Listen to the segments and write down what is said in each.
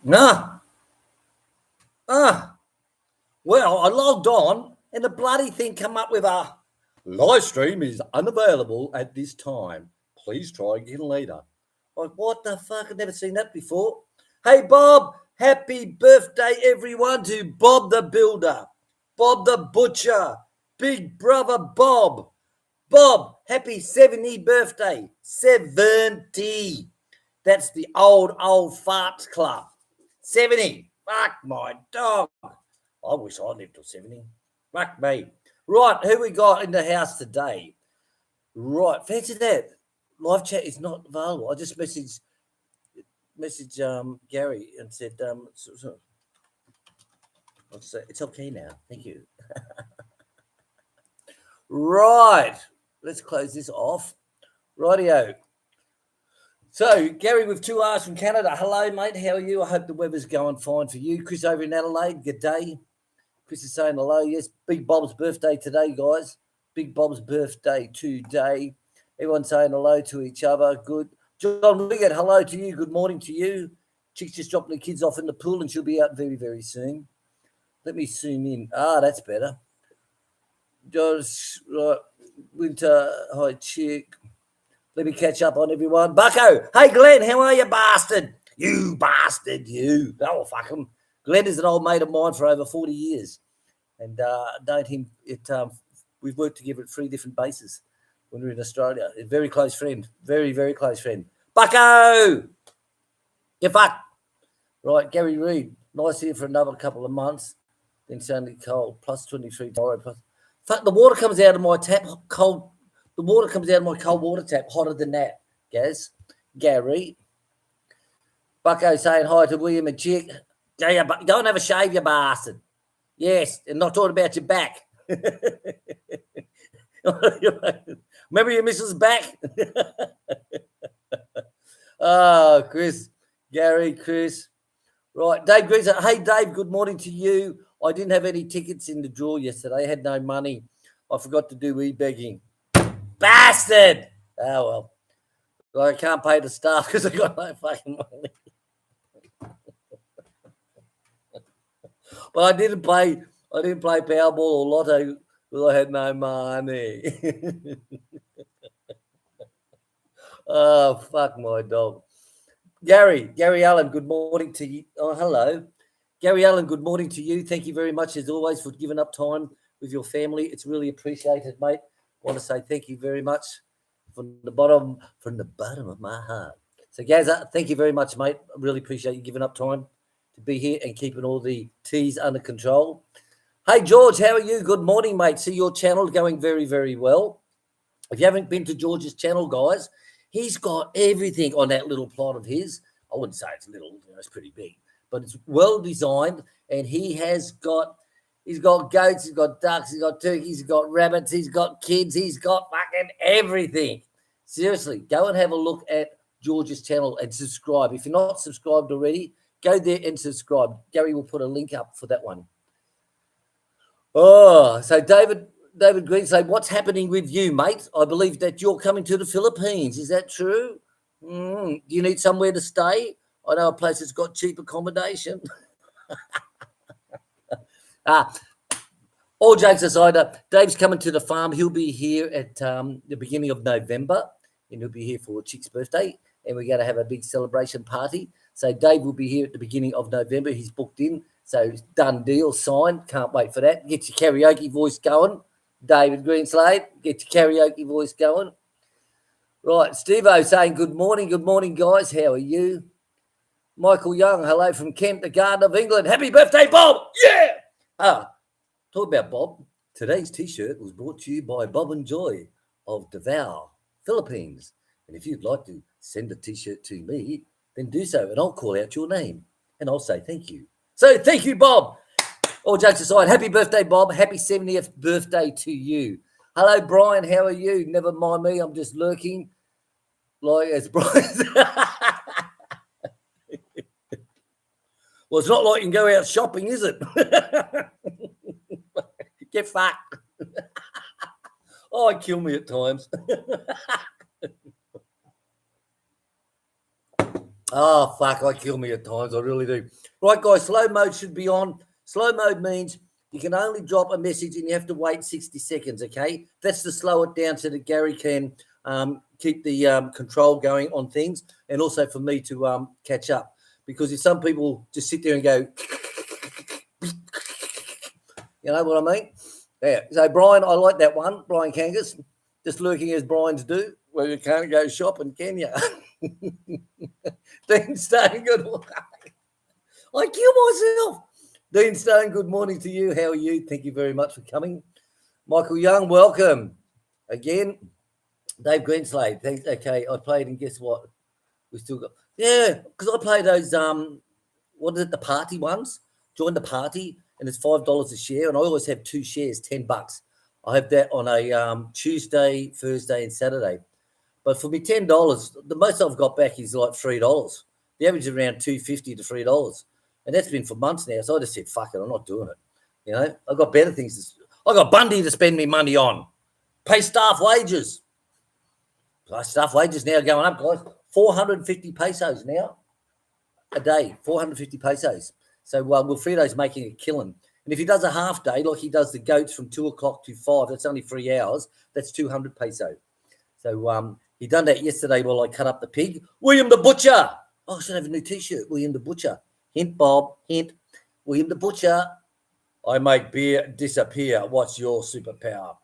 Well, I logged on and the bloody thing come up with a live stream is unavailable at this time. Please try again later. Like, what the fuck? I've never seen that before. Hey, Bob, happy birthday, everyone, to Bob the Builder, Bob the Butcher, Big Brother Bob. Bob, happy 70 birthday. 70. That's the old farts club. 70. Fuck my dog. I wish I lived till 70. Fuck me. Right, who we got in the house today? Right, fancy that. Live chat is not available. I just messaged Gary and said, it's okay now. Thank you. Right, let's close this off. Rightio. So, Gary with 2 R's from Canada. Hello, mate. How are you? I hope the weather's going fine for you. Chris over in Adelaide. Good day. Chris is saying hello. Yes, Big Bob's birthday today, guys. Big Bob's birthday today. Everyone saying hello to each other. Good. John Wiggett, hello to you. Good morning to you. Chick's just dropping the kids off in the pool and she'll be out very, very soon. Let me zoom in. That's better. Just right. Winter. Hi, Chick. Let me catch up on everyone. Bucko. Hey, Glenn. How are you, bastard? You bastard, you. Oh, fuck him. Glenn is an old mate of mine for over 40 years. And we've worked together at 3 different bases when we were in Australia. A very close friend. Very, very close friend. Bucko! Get fucked. Right, Gary Reid. Nice here for another couple of months. Then suddenly cold. Plus 23 tomorrow. Fuck, the water comes out of my tap cold. The water comes out of my cold water tap hotter than that, Gaz. Gary. Bucko saying hi to William and Chick. Go and have a shave, you bastard. Yes, and not talking about your back. Remember your missus' back? Oh, Chris. Gary, Chris. Right, Dave Greaser. Hey, Dave, good morning to you. I didn't have any tickets in the draw yesterday. I had no money. I forgot to do e-begging. Bastard! Oh, well. I can't pay the staff because I got no fucking money. But I didn't play Powerball or Lotto because I had no money. Oh, fuck my dog. Gary Allen, good morning to you. Oh, hello. Gary Allen, good morning to you. Thank you very much, as always, for giving up time with your family. It's really appreciated, mate. I want to say thank you very much from the bottom of my heart. So, Gazza, thank you very much, mate. I really appreciate you giving up time to be here and keeping all the T's under control. Hey, George, how are you? Good morning, mate. See your channel going very, very well. If you haven't been to George's channel, guys, he's got everything on that little plot of his. I wouldn't say it's little, it's pretty big, but it's well designed, and he's got goats, he's got ducks, he's got turkeys, he's got rabbits, he's got kids, he's got fucking everything. Seriously, go and have a look at George's channel and subscribe. If you're not subscribed already, go there and subscribe. Gary will put a link up for that one. Oh, so David Green say, what's happening with you, mate? I believe that you're coming to the Philippines. Is that true? Do you need somewhere to stay? I know a place that's got cheap accommodation. All jokes aside, Dave's coming to the farm. He'll be here at the beginning of November, and he'll be here for Chick's birthday, and we're going to have a big celebration party. So Dave will be here at the beginning of November. He's booked in, so done deal, signed. Can't wait for that. Get your karaoke voice going. David Greenslade, get your karaoke voice going. Right, Steve-O saying, good morning, guys. How are you? Michael Young, hello from Kent, the Garden of England. Happy birthday, Bob! Yeah! Talk about Bob. Today's T-shirt was brought to you by Bob and Joy of Davao, Philippines. And if you'd like to send a T-shirt to me, then do so, and I'll call out your name, and I'll say thank you. So thank you, Bob. All jokes aside, happy birthday, Bob. Happy 70th birthday to you. Hello, Brian. How are you? Never mind me. I'm just lurking. Like as Brian. Well, it's not like you can go out shopping, is it? Get fucked. Oh, it kill me at times. Oh, fuck, I kill me at times. I really do. Right, guys, slow mode should be on. Slow mode means you can only drop a message and you have to wait 60 seconds, okay? That's to slow it down so that Gary can keep the control going on things and also for me to catch up. Because if some people just sit there and go, you know what I mean? Yeah. So, Brian, I like that one. Brian Kangas, just lurking as Brian's do. Well, you can't go shopping, can you? Dean Stone, good morning. I kill myself. Dean Stone, good morning to you. How are you? Thank you very much for coming. Michael Young, welcome. Again, Dave Greenslade, thanks. Okay, I played and guess what? We still got, yeah, because I play those, what is it, the party ones? Join the party, and it's $5 a share, and I always have 2 shares, $10. I have that on a Tuesday, Thursday, and Saturday. But for me, $10, the most I've got back is like $3. The average is around $2.50 to $3. And that's been for months now. So I just said, fuck it, I'm not doing it. You know, I've got better things. I've got Bundy to spend me money on. Pay staff wages. Staff wages now going up, guys. 450 pesos now a day, 450 pesos. So Wilfredo's making a killing. And if he does a half day, like he does the goats from 2 o'clock to 5, that's only 3 hours. That's 200 peso. So he done that yesterday while I cut up the pig. William the Butcher. Oh, I should have a new T-shirt. William the Butcher. Hint, Bob. Hint. William the Butcher. I make beer disappear. What's your superpower?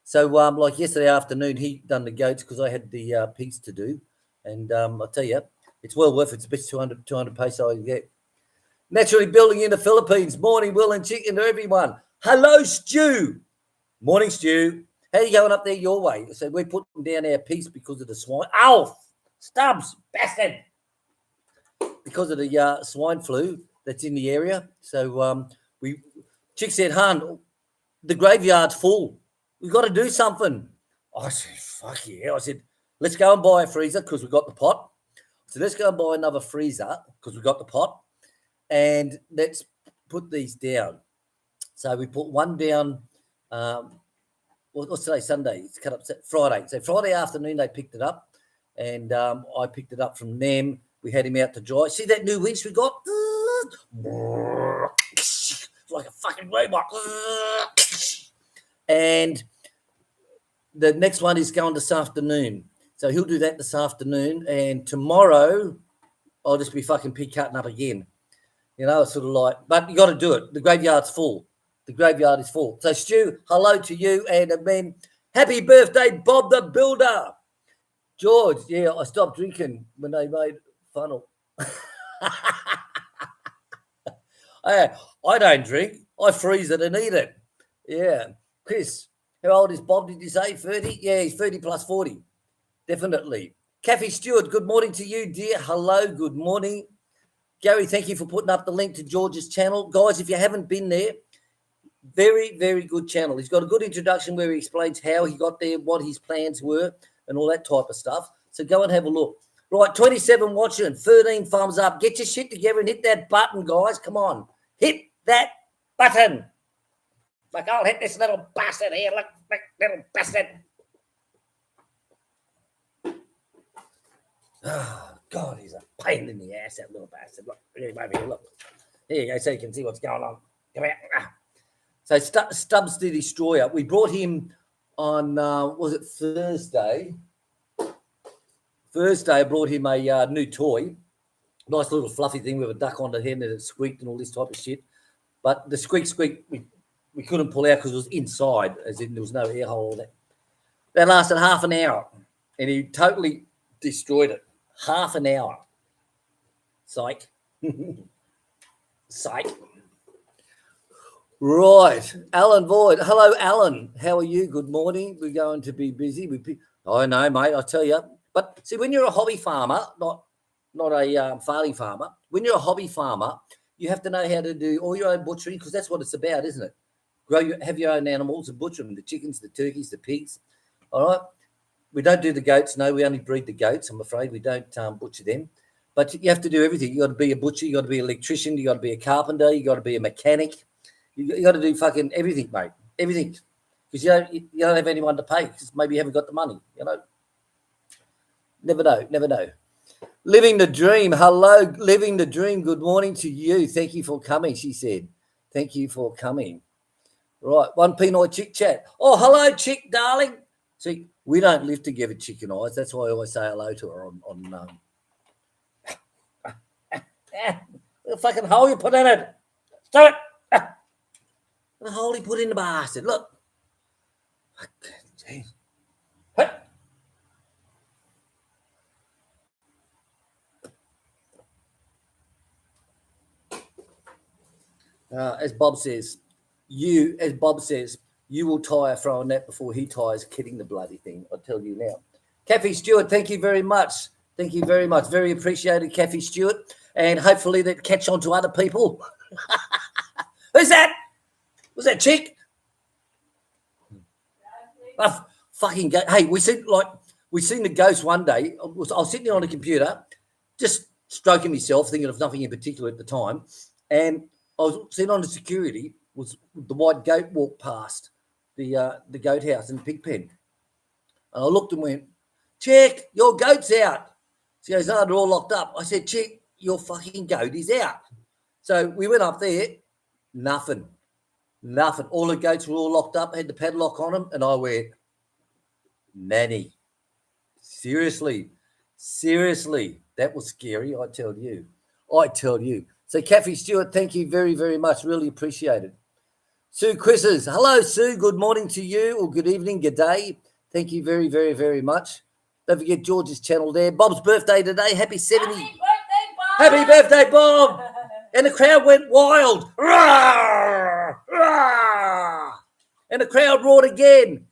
So like yesterday afternoon, he done the goats because I had the pigs to do. And I'll tell you, it's well worth it. It's the best 200 peso I can get. Naturally building in the Philippines. Morning, Will and Chic, and to everyone. Hello, Stu. Morning, Stu. How are you going up there your way? So we're putting down our piece because of the swine. Ow! Stubbs, bastard! Because of the swine flu that's in the area. So Chick said, "Han, the graveyard's full. We've got to do something." I said, fuck yeah. I said, let's go and buy a freezer because we've got the pot. So let's go and buy another freezer because we've got the pot. And let's put these down. So we put one down, what's today, Sunday? It's cut up Friday. So Friday afternoon they picked it up. And I picked it up from them. We had him out to dry. See that new winch we got? It's like a fucking robot. And the next one is going this afternoon. So he'll do that this afternoon. And tomorrow, I'll just be fucking pig cutting up again. You know, it's sort of like, but you got to do it. The graveyard's full. The graveyard is full. So, Stu, hello to you. And then, happy birthday, Bob the Builder. George, yeah, I stopped drinking when they made funnel. I don't drink. I freeze it and eat it. Yeah. Chris, how old is Bob, did you say? 30? Yeah, he's 30 plus 40. Definitely. Kathy Stewart, good morning to you, dear. Hello, good morning. Gary, thank you for putting up the link to George's channel. Guys, if you haven't been there, very, very good channel. He's got a good introduction where he explains how he got there, what his plans were, and all that type of stuff. So go and have a look. Right, 27 watching, 13 thumbs up. Get your shit together and hit that button, guys. Come on. Hit that button. Like, I'll hit this little bastard here. Look, little bastard. Oh, God, he's a pain in the ass, that little bastard. Look, over here, look. Here you go, so you can see what's going on. Come here. So Stubbs the Destroyer. We brought him on, was it Thursday? Thursday, I brought him a new toy. Nice little fluffy thing with a duck on the head and it squeaked and all this type of shit. But the squeak, we couldn't pull out because it was inside, as in there was no air hole. That lasted half an hour, and he totally destroyed it. Half an hour. Psych. Psych. Right. Alan Void. Hello, Alan. How are you? Good morning. We're going to be busy. I know, mate. I tell you. But see, when you're a hobby farmer, not a farming farmer, when you're a hobby farmer, you have to know how to do all your own butchery because that's what it's about, isn't it? Have your own animals and butcher them, the chickens, the turkeys, the pigs. All right. We don't do the goats. No, we only breed the goats. I'm afraid we don't butcher them. But you have to do everything. You got to be a butcher. You got to be an electrician. You got to be a carpenter. You got to be a mechanic. You got to do fucking everything, mate. Everything, because you don't have anyone to pay because maybe you haven't got the money. You know. Never know. Living the dream. Hello, living the dream. Good morning to you. Thank you for coming, she said. Thank you for coming. Right, one Pinoy Chick chat. Oh, hello, Chick, darling. See, we don't live together, Chick and I. That's why I always say hello to her on the fucking hole you put in it. Stop it. The hole you put in the bastard. Look. Jeez. As Bob says, you will tire throwing that before he tires kidding the bloody thing. I'll tell you now. Kathy Stewart, thank you very much. Thank you very much. Very appreciated, Kathy Stewart. And hopefully that catch on to other people. Who's that? Was that Chick? Fucking go. Hey, we seen the ghost one day. I was sitting there on the computer, just stroking myself, thinking of nothing in particular at the time, and I was sitting on the security. Was the white goat walked past the goat house in the pig pen, and I looked and went, "Chick, your goat's out." She goes, "No, they're all locked up." I said, "Chick, your fucking goat is out." So we went up there, nothing. All the goats were all locked up, had the padlock on them, and I went, Nanny, seriously, that was scary, I tell you. So, Kathy Stewart, thank you very, very much. Really appreciate it. Sue Quizzes, hello, Sue. Good morning to you, or good evening, good day. Thank you very, very, very much. Don't forget George's channel there. Bob's birthday today. Happy 70. Happy birthday, Bob! Happy birthday, Bob! And the crowd went wild. Rawr! Rawr! And the crowd roared again.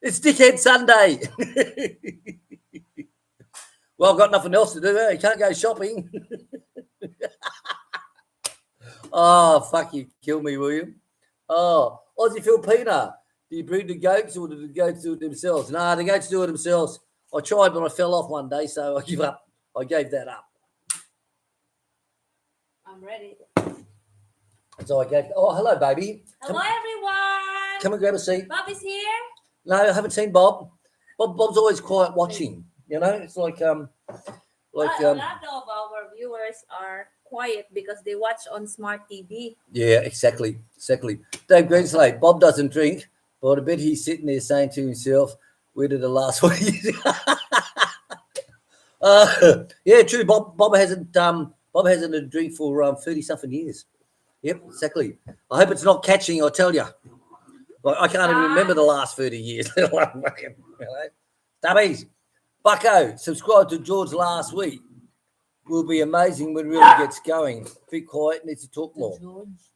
It's Dickhead Sunday. Well, I've got nothing else to do. You can't go shopping. Oh, fuck you. Kill me, will you? Oh, Aussie Filipina. Do you breed the goats or do the goats do it themselves? Nah, the goats do it themselves. I tried, but I fell off one day, so I give up. I gave that up. I'm ready. So I gave. Oh, hello, baby. Hello, everyone. Come and grab a seat. Bob is here. No, I haven't seen Bob. Bob's always quiet watching. You know, it's like a lot of our viewers are quiet because they watch on smart TV. Yeah, exactly. Dave Greenslade, Bob doesn't drink, but I bet he's sitting there saying to himself, "Where did the last one?" Yeah, true. Bob hasn't had a drink for 30-something years. Yep, exactly. I hope it's not catching. I tell you, like, I can't even remember the last 30 years. Stubbies, Bucko, subscribe to George last week. Will be amazing when it really gets going. Be quiet, needs to talk more.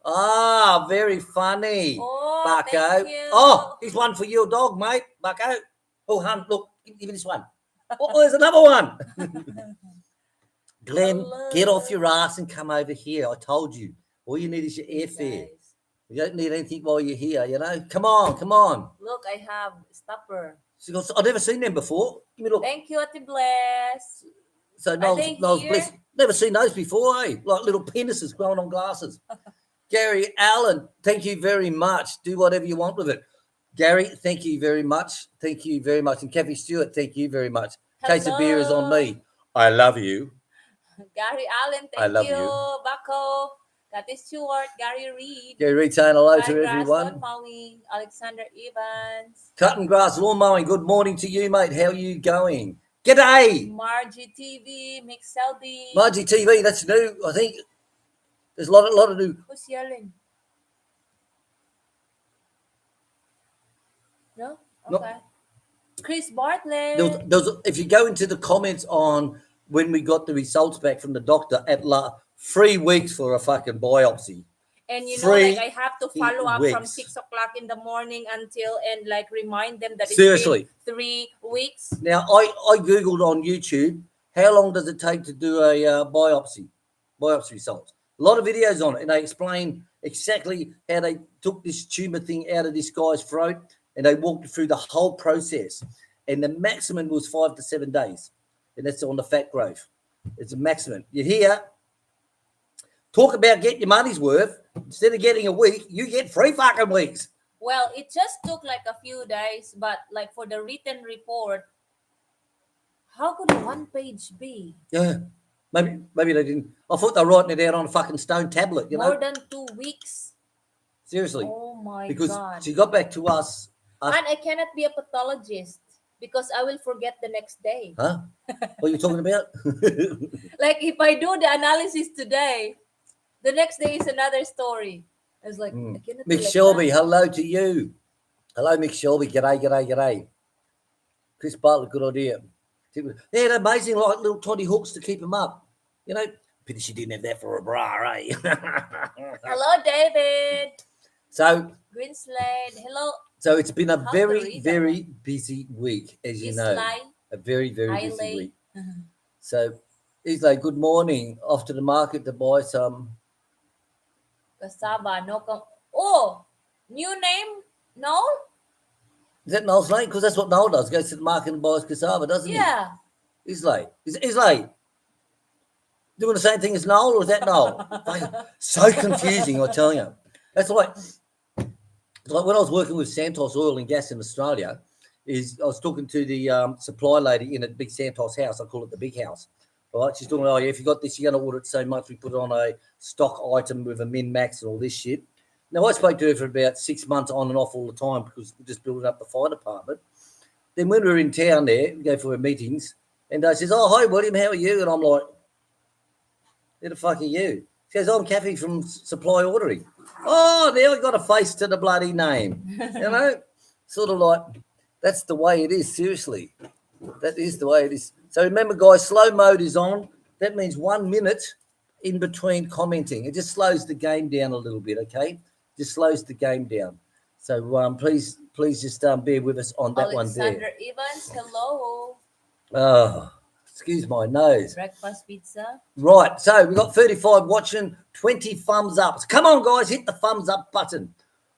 Ah, very funny, Bucko. Thank you. Oh, here's one for your dog, mate, Bucko. Oh, hun, look, give me this one. Oh, there's another one. Glenn, get off your ass and come over here. I told you. All you need is your airfare. You don't need anything while you're here, you know. Come on. Look, I have stopper. She goes, I've never seen them before. Give me a look. Thank you, Ate Bless. So Noel's Bliss. Never seen those before, eh? Like little penises growing on glasses. Gary Allen, thank you very much. Do whatever you want with it. Gary, thank you very much. And Kathy Stewart, thank you very much. Hello. Case of beer is on me. I love you. Gary Allen, I love you. you. Bako, Kathy Stewart, Gary Reed. Gary Reed saying hello to everyone. Lawn mowing, Alexander Evans. Cutting grass, lawn mowing. Good morning to you, mate. How are you going? G'day. Margie TV, Mick Selby. Margie TV, that's new. I think there's a lot of new. Who's yelling? No? Okay. No. Chris Bartlett. If you go into the comments on when we got the results back from the doctor at 3 weeks for a fucking biopsy. And you know, like, I have to follow up from 6 o'clock in the morning until, and like remind them that it's seriously been 3 weeks. Now, I Googled on YouTube, how long does it take to do a biopsy results? A lot of videos on it, and they explain exactly how they took this tumor thing out of this guy's throat, and they walked through the whole process. And the maximum was 5 to 7 days, and that's on the fat growth. It's a maximum. You hear? Talk about get your money's worth. Instead of getting a week, you get 3 fucking weeks. Well, it just took like a few days, but like for the written report, How could a one page be? Yeah. Maybe they didn't. I thought they were writing it out on a fucking stone tablet, you know? More than 2 weeks. Seriously. Oh my Because god. she got back to us. And I cannot be a pathologist because I will forget the next day. Huh? What are you talking about? Like if I do the analysis today, the next day is another story. I was like, I cannot be Mick like Shelby, that. hello to you. Hello, Mick Shelby. G'day, g'day, g'day. Chris Bartlett, good idea. They're amazing, like little toddy hooks to keep them up. You know, pity she didn't have that for a bra, eh? Hello, David. So Greenslade. Hello, it's been a How to very, read that very busy week, as you know. Islay. A very, very busy Islay. week. So he's like, good morning. Off to the market to buy some. Kasaba. No. Oh, new name? No? Is that Noel's name? Because that's what Noel does. Goes to the market and buys cassava, doesn't Yeah. he? Islay. Islay doing the same thing as Noel, or is that Noel? So confusing, I tell you. That's like when I was working with Santos Oil and Gas in Australia, I was talking to the supply lady in a big Santos house. I call it the big house. Right? She's talking, oh yeah, if you got this, you're going to order it so much. We put it on a stock item with a min max and all this shit. Now I spoke to her for about 6 months on and off all the time because we're just building up the fire department. Then when we were in town there, we go for our meetings, and she says, oh, hi, William, how are you? And I'm like, who the fuck are you? She goes, I'm Kathy from Supply Ordering. Oh, now we got a face to the bloody name. You know, sort of like, that's the way it is, seriously. That is the way it is. So remember, guys, slow mode is on. That means 1 minute in between commenting. It just slows the game down a little bit, okay? Just slows the game down. So please just bear with us on that one there. Alexander Evans. Hello. Oh, excuse my nose. Breakfast pizza. Right, so we've got 35 watching, 20 thumbs up. So come on, guys, hit the thumbs up button.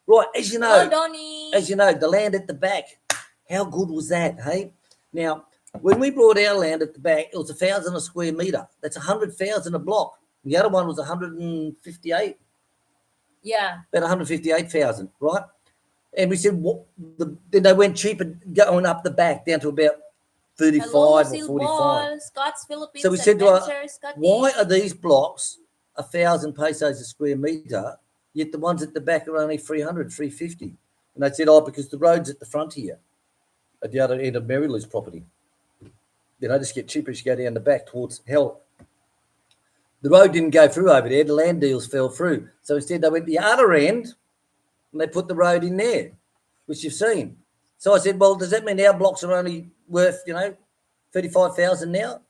Right, as you know, Hello, Donnie. as you know, the land at the back. How good was that, hey? Now, when we brought our land at the back, it was 1,000 a square metre. That's 100,000 a block. The other one was 158. Yeah. About 158,000, right? And we said, then they went cheaper going up the back down to about 35 Hello, or Lucille 45. Ball, Scott's Philippines So we said to her, Adventure, Scotty. why are these blocks 1,000 pesos a square metre, yet the ones at the back are only 300, 350? And they said, oh, because the road's at the front here, at the other end of Mary Lou's property. Then I just get cheaper as you go down the back towards hell. The road didn't go through over there. The land deals fell through. So instead they went the other end and they put the road in there, which you've seen. So I said, well, does that mean our blocks are only worth, 35,000 now?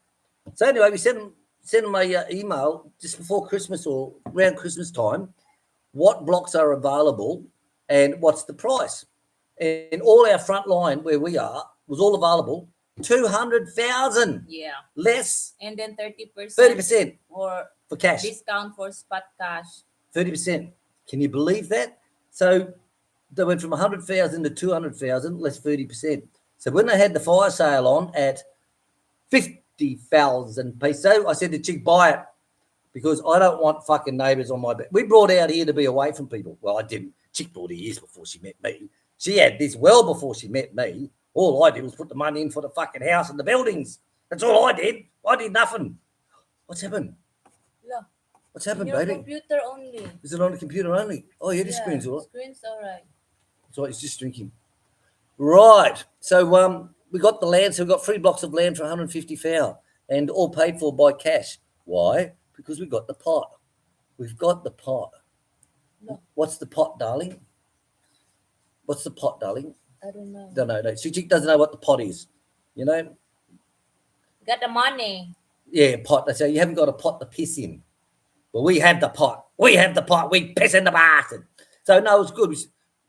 So anyway, we sent them an email just before Christmas or around Christmas time, what blocks are available and what's the price. And all our front line where we are was all available, 200,000 Yeah. less, And then 30%. 30% Or for cash. discount for spot cash. 30%. Can you believe that? So they went from 100,000 to 200,000, less 30%. So when they had the fire sale on at 50,000 peso, I said to Chic, buy it because I don't want fucking neighbours on my back. We brought out here to be away from people. Well, I didn't. Chic brought it years before she met me. She had this well before she met me. All I did was put the money in for the fucking house and the buildings. That's all I did. I did nothing. What's happened? Yeah. What's happened, Your baby? computer only. Is it on the computer only? Oh, yeah, the screen's all right. Screen's all right. That's right, he's just drinking. Right. So we got the land. So we got 3 blocks of land for 150 foul and all paid for by cash. Why? Because we got the pot. We've got the pot. No. What's the pot, darling? What's the pot, darling? I don't know. Don't know. No. Chick doesn't know what the pot is. You know? Got the money. Yeah, pot. They say you haven't got a pot to piss in. Well, we have the pot. We have the pot. We piss in the bastard. So no, it was good. We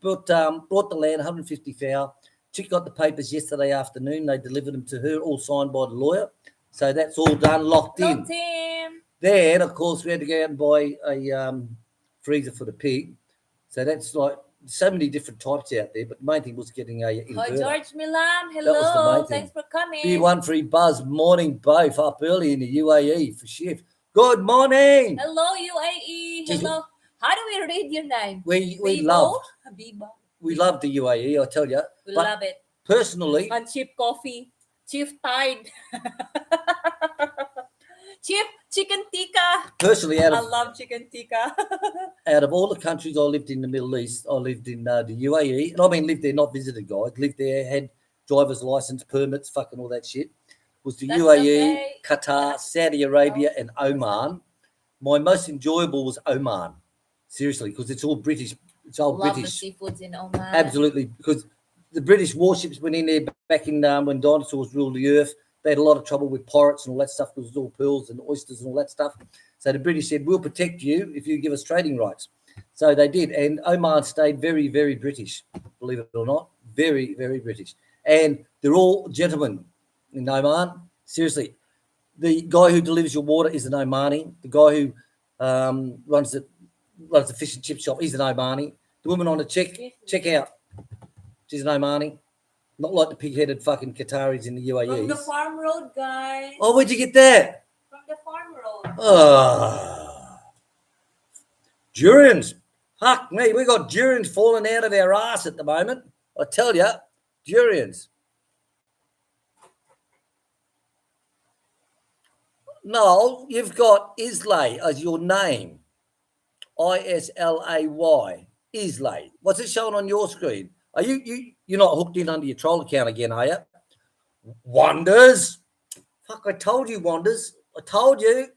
brought the land, 150 foul. Chick got the papers yesterday afternoon. They delivered them to her, all signed by the lawyer. So that's all done, locked in. Locked in. Then, of course, we had to go out and buy a freezer for the pig. So that's like so many different types out there. But the main thing was getting a inverter. Hi, George Milan. That was the Hello. main thing. Thanks for coming. B13 Buzz, morning both up early in the UAE for shift. Good morning. Hello, UAE. Jeez, Hello. How do we read your name? We Bibo? loved Bibo. the UAE, I tell you. We But love it. personally, And cheap coffee. Chief tied. Chief, chicken tikka. Personally, I love chicken tikka. out of all the countries I lived in the Middle East, I lived in the UAE. And I mean, lived there, not visited, guys. Lived there, had driver's license, permits, fucking all that shit. Was the That's UAE, okay. Qatar, Saudi Arabia, and Oman. My most enjoyable was Oman. Seriously, because it's all British. It's all Love British. the seafoods in Oman. Absolutely, because the British warships went in there back in when dinosaurs ruled the earth. They had a lot of trouble with pirates and all that stuff because it was all pearls and oysters and all that stuff. So the British said, we'll protect you if you give us trading rights. So they did. And Oman stayed very, very British, believe it or not. Very, very British. And they're all gentlemen in Oman. Seriously. The guy who delivers your water is an Omani. The guy who runs the fish and chip shop, he's an Omani. The woman on the checkout, she's an Omani. Not like the pig-headed fucking Qataris in the UAE. From the farm road, guys. Oh, where'd you get that? From the farm road. Oh. Durians. Fuck me, we got durians falling out of our ass at the moment. I tell you, durians. No, you've got Islay as your name. Islay. Islay. What's it showing on your screen? Are you're not hooked in under your troll account again, are you? Wonders. Fuck, I told you, Wonders. I told you.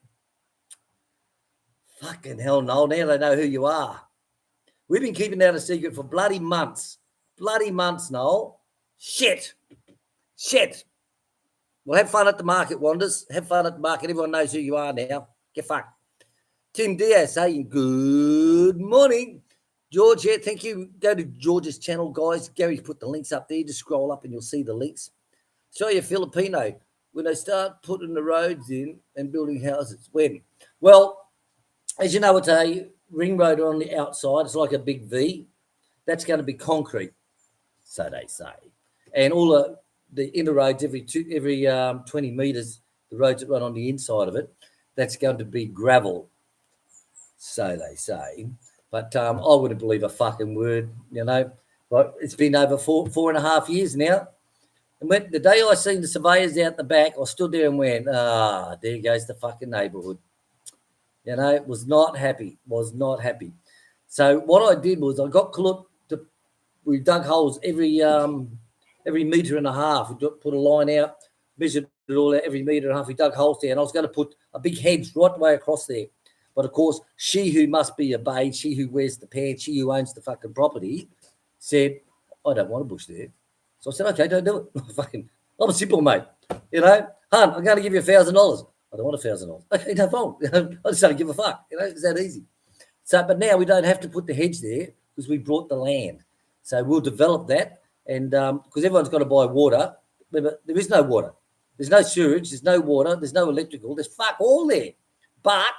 Fucking hell, no. Now they know who you are. We've been keeping that a secret for bloody months. Bloody months, Noel. Shit. Well, have fun at the market, Wonders. Have fun at the market. Everyone knows who you are now. Get fucked. Tim Diaz saying good morning. George, yeah, thank you. Go to George's channel, guys. Gary's put the links up there. Just scroll up and you'll see the links. Show you Filipino. When they start putting the roads in and building houses. When? Well, as you know, it's a ring road on the outside. It's like a big V. That's going to be concrete, so they say. And all the inner roads, every 20 metres, the roads that run on the inside of it, that's going to be gravel, so they say. But I wouldn't believe a fucking word, you know. But it's been over 4.5 years now. And when the day I seen the surveyors out the back, I stood there and went, there goes the fucking neighbourhood. You know, was not happy. So what I did was I got we dug holes every metre and a half. We put a line out, measured it all out every metre and a half. We dug holes there, and I was going to put a big hedge right the way across there. But, of course, she who must be obeyed, she who wears the pants, she who owns the fucking property, said, I don't want a bush there. So I said, okay, don't do it. I'm a simple mate. You know, hun, I'm going to give you $1,000. I don't want $1,000. Okay, no problem. I just don't give a fuck. You know, it's that easy. So, but now we don't have to put the hedge there because we brought the land. So we'll develop that. And because everyone's got to buy water. Remember, there is no water. There's no sewage. There's no water. There's no electrical. There's fuck all there. But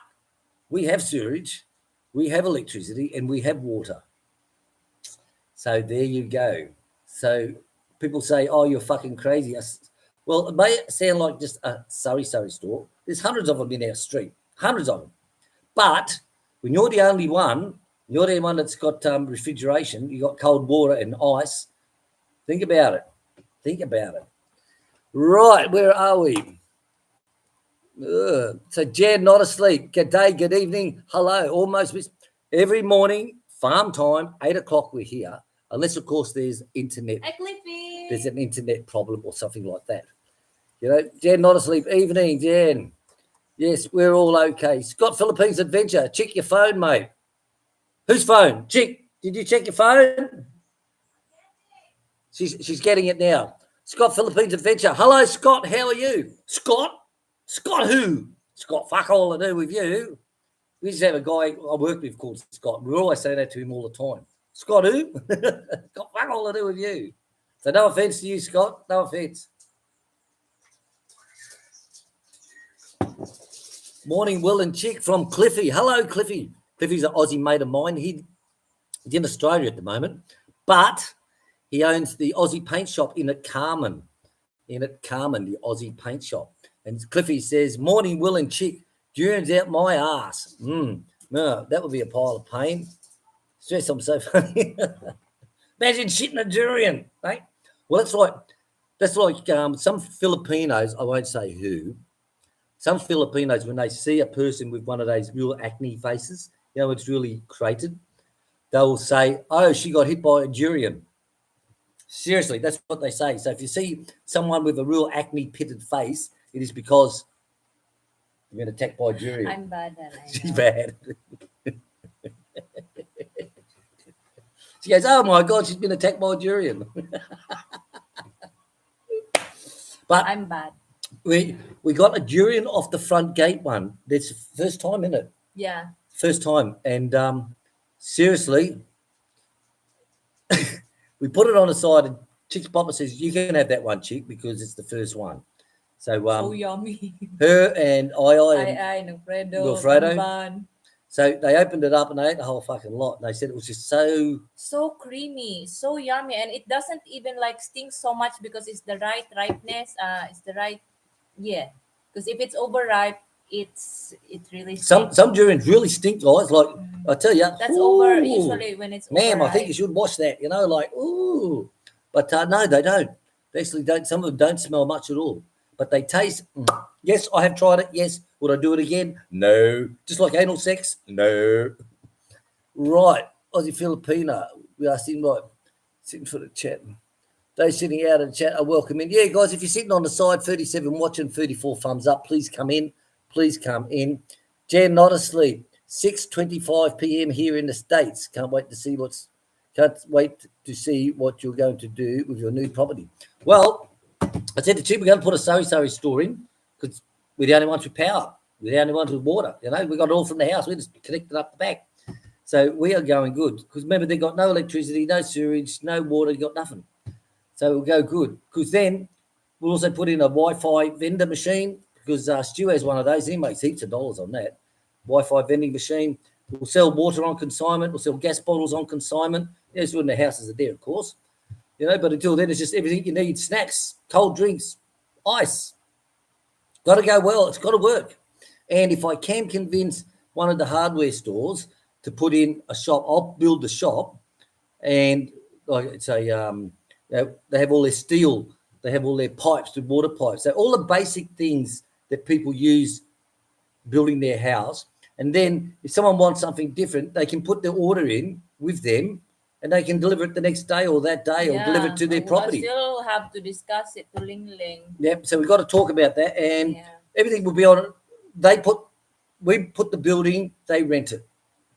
we have sewage, we have electricity, and we have water. So there you go. So people say, oh, you're fucking crazy. Well, it may sound like just a Surrey store. There's hundreds of them in our street, hundreds of them. But when you're the only one, you're the one that's got refrigeration, you got cold water and ice, think about it. Right, where are we? So Jan, not asleep. Good day, good evening. Hello. Almost every morning, farm time, 8 o'clock we're here. Unless, of course, there's internet. Hi, Cliffy. There's an internet problem or something like that. You know, Jan, not asleep. Evening, Jan. Yes, we're all okay. Scott Philippines Adventure. Check your phone, mate. Whose phone? Chic, did you check your phone? She's getting it now. Scott Philippines Adventure. Hello, Scott. How are you? Scott who? Scott, fuck all to do with you. We just have a guy I work with called Scott. We always say that to him all the time. Scott who? Scott, fuck all to do with you. So no offence to you, Scott. No offence. Morning, Will and Chick from Cliffy. Hello, Cliffy. Cliffy's an Aussie mate of mine. He's in Australia at the moment, but he owns the Aussie paint shop in at Carmen. The Aussie paint shop. And Cliffy says, morning, Will and Chick. Durian's out my ass. No, that would be a pile of pain. Stress, I'm so funny. Imagine shitting a durian, right? Well, that's right. That's like some Filipinos, I won't say who, some Filipinos, when they see a person with one of those real acne faces, it's really created, they'll say, oh, she got hit by a durian. Seriously, that's what they say. So if you see someone with a real acne pitted face, it is because you've been attacked by a durian. I'm bad, and I She's know. bad. She goes, oh my God, she's been attacked by a durian. But I'm bad. we got a durian off the front gate one. That's the first time, isn't it? Yeah. First time. And seriously, we put it on the side and Chick's Papa says, you can have that one, Chick, because it's the first one. So So yummy. her and Ay, Nufredo, Wilfredo. Bamban. So they opened it up and they ate the whole fucking lot. And they said it was just So creamy, so yummy, and it doesn't even like sting so much because it's the right ripeness. It's the right, yeah. Because if it's overripe, it really some stinks. durians really stink, guys. Like I tell you, That's over usually when it's ma'am, I overripe. think you should wash that. Like ooh, but no, they don't. They actually don't. Some of them don't smell much at all, but they taste. Yes, I have tried it. Yes, would I do it again? No. Just like anal sex? No. Right, Aussie Filipina. We are sitting sitting for the chat. Those sitting out in the chat are welcome in. Yeah, guys, if you're sitting on the side, 37 watching, 34 thumbs up. Please come in. Please come in. Jan, not asleep. 6:25 p.m. here in the States. Can't wait to see what you're going to do with your new property. Well, I said to Chief, we're going to put a so store in because we're the only ones with power. We're the only ones with water. We got it all from the house. We just connected up the back. So we are going good because remember, they've got no electricity, no sewage, no water, got nothing. So we'll go good because then we'll also put in a Wi-Fi vendor machine because Stu has one of those. He makes heaps of dollars on that. Wi-Fi vending machine. We'll sell water on consignment. We'll sell gas bottles on consignment. Yes, when the houses are there, of course. But until then, it's just everything you need. Snacks, cold drinks, ice. Got to go well. It's got to work. And if I can convince one of the hardware stores to put in a shop, I'll build the shop. And like it's they have all their steel. They have all their pipes, the water pipes. So all the basic things that people use building their house. And then if someone wants something different, they can put their order in with them and they can deliver it the next day or that day or deliver it to their property. I still have to discuss it to Ling Ling. Yep. So we've got to talk about that. And everything will be on. We put the building, they rent it.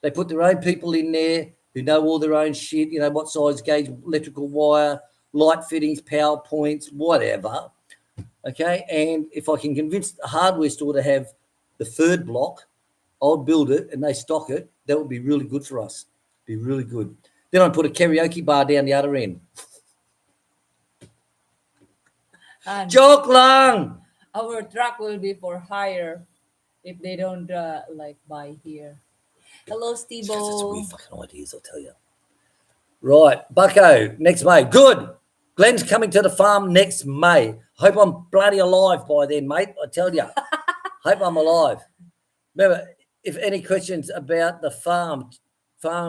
They put their own people in there who know all their own shit, what size gauge, electrical wire, light fittings, power points, whatever. Okay. And if I can convince the hardware store to have the third block, I'll build it and they stock it. That would be really good for us. Be really good. Then I put a karaoke bar down the other end. Joke lang. Our truck will be for hire if they don't buy here. Hello, Steve. That's weird fucking ideas, I'll tell you. Right, Bucko, next May. Good. Glenn's coming to the farm next May. Hope I'm bloody alive by then, mate. I tell you. Hope I'm alive. Remember, if any questions about the farm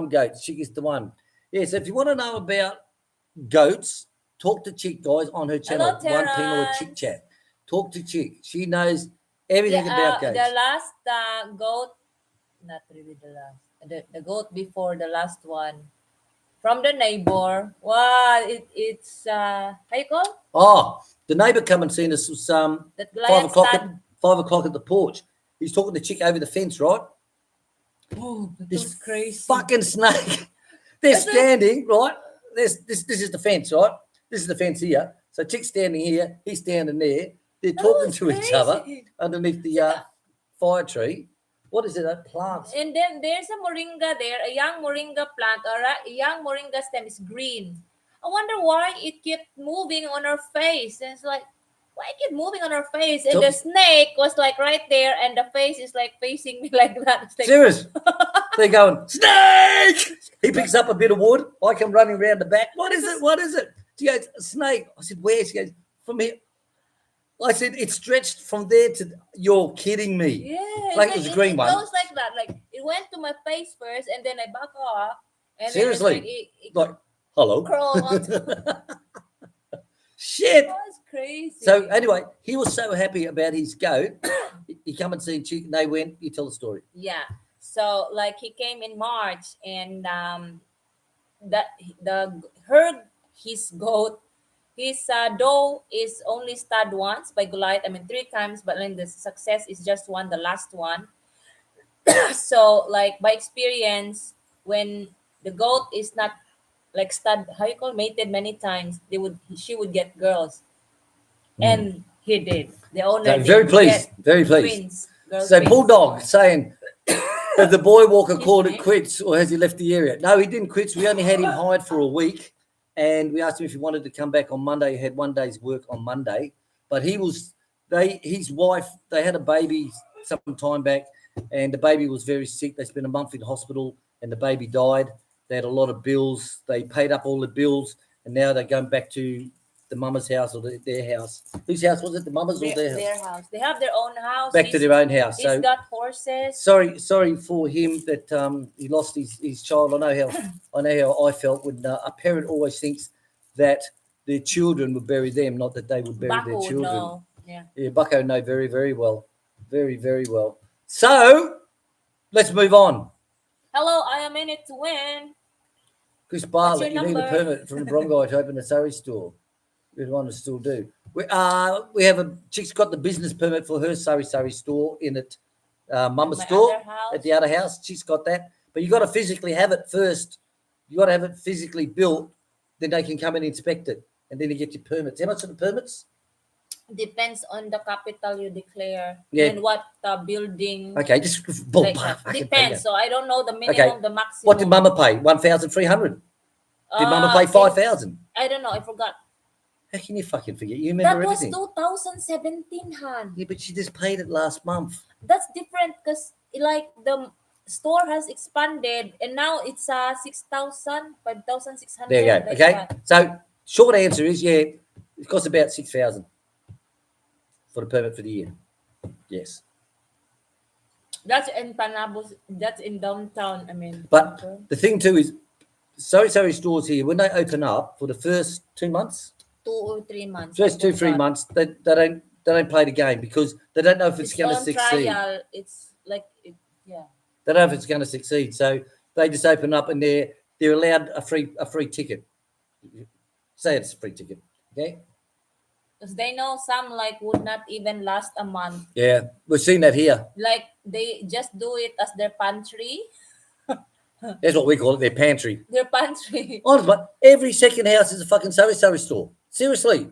goats, Chick is the one. Yeah, so if you want to know about goats, talk to Chick, guys, on her channel. Hello, 1 p.m. or Chick Chat. Talk to Chick. She knows everything about goats. The last goat, not really the last, the goat before the last one, from the neighbor. Wow, it's how you call? Oh, the neighbor come and seen us was 5 o'clock at the porch. He's talking to Chick over the fence, right? Oh, this crazy fucking snake. They're standing, right? This is the fence, right? This is the fence here. So Chick's standing here, he's standing there. They're talking to each other underneath the fire tree. What is it? Plants. And then there's a moringa there, a young moringa plant, or a young moringa stem is green. I wonder why it kept moving on her face. And it's like, why it kept moving on her face? And the snake was like right there, and the face is like facing me like that. Like, serious? They're going, snake! He picks up a bit of wood. I come running around the back. What is it? What is it? She goes, a snake. I said, where? She goes, from here. I said, it stretched from there to, you're kidding me. Yeah. Like it was a green one. It goes like that. Like it went to my face first, and then I back off. And seriously? Then it like, hello? Crawl on. Shit. That's crazy. So anyway, he was so happy about his goat. He come and see Chic, and they went. You tell the story. yeah. So like he came in March, and that the her his goat, his doe is only stud once by Goliath. I mean 3 times, but then the success is just one, the last one. So like by experience, when the goat is not like stud, how you call mated many times, she would get girls, and he did. The owner So very did pleased, get very pleased. twins, girl So twins. Bulldog saying, has the boy Walker called it name? quits, or has he left the area? No, he didn't quit. We only had him hired for a week, and we asked him if he wanted to come back on Monday. He had one day's work on Monday, but his wife, they had a baby some time back, and the baby was very sick. They spent a month in hospital, and the baby died. They had a lot of bills. They paid up all the bills, and now they're going back to the mama's house or their house. Whose house was it? The mama's or their house? Their house. They have their own house. Back to their own house. He's So got horses. sorry for him that he lost his child. I know how I felt when a parent always thinks that their children would bury them, not that they would bury Back their would children. know. Yeah. Yeah, Bucko know very, very well. Very, very well. So let's move on. Hello, I am in it to win. Chris Bartlett, your you need a number? permit from the Bronco to open a Surrey store. We'd want to still do. We have Chick's got the business permit for her Surrey store in at Mama's My store other house. at the other house. She's got that, but you got to physically have it first. You got to have it physically built, then they can come and inspect it, and then you get your permits. How much are the permits? Depends on the capital you declare, Yeah. and what building. Okay, just Like ballpark. that. Depends. So I don't know the minimum, Okay. the maximum. What did Mama pay? 1,300. Did Mama pay 5,000? I don't know. I forgot. How can you fucking forget? You That remember was everything. 2017, Han. Yeah, but she just paid it last month. That's different because like the store has expanded, and now it's 6,000, 5,600. There you go. like Okay. that. So short answer is it costs about 6,000 for the permit for the year. Yes. That's in Panabo. That's in downtown. I mean. But the thing too is Surrey stores here, when they open up for the first 2 months, 2 or 3 months. first 2-3 months, they don't play the game because they don't know if it's going to on succeed. trial. It's like yeah. They don't know if it's going to succeed. So they just open up and they're allowed a free ticket. Say it's a free ticket. Okay. Because they know some like would not even last a month. Yeah. We've seen that here. Like they just do it as their pantry. That's what we call it, their pantry. Their pantry. Honestly, every second house is a fucking Surrey store. Seriously.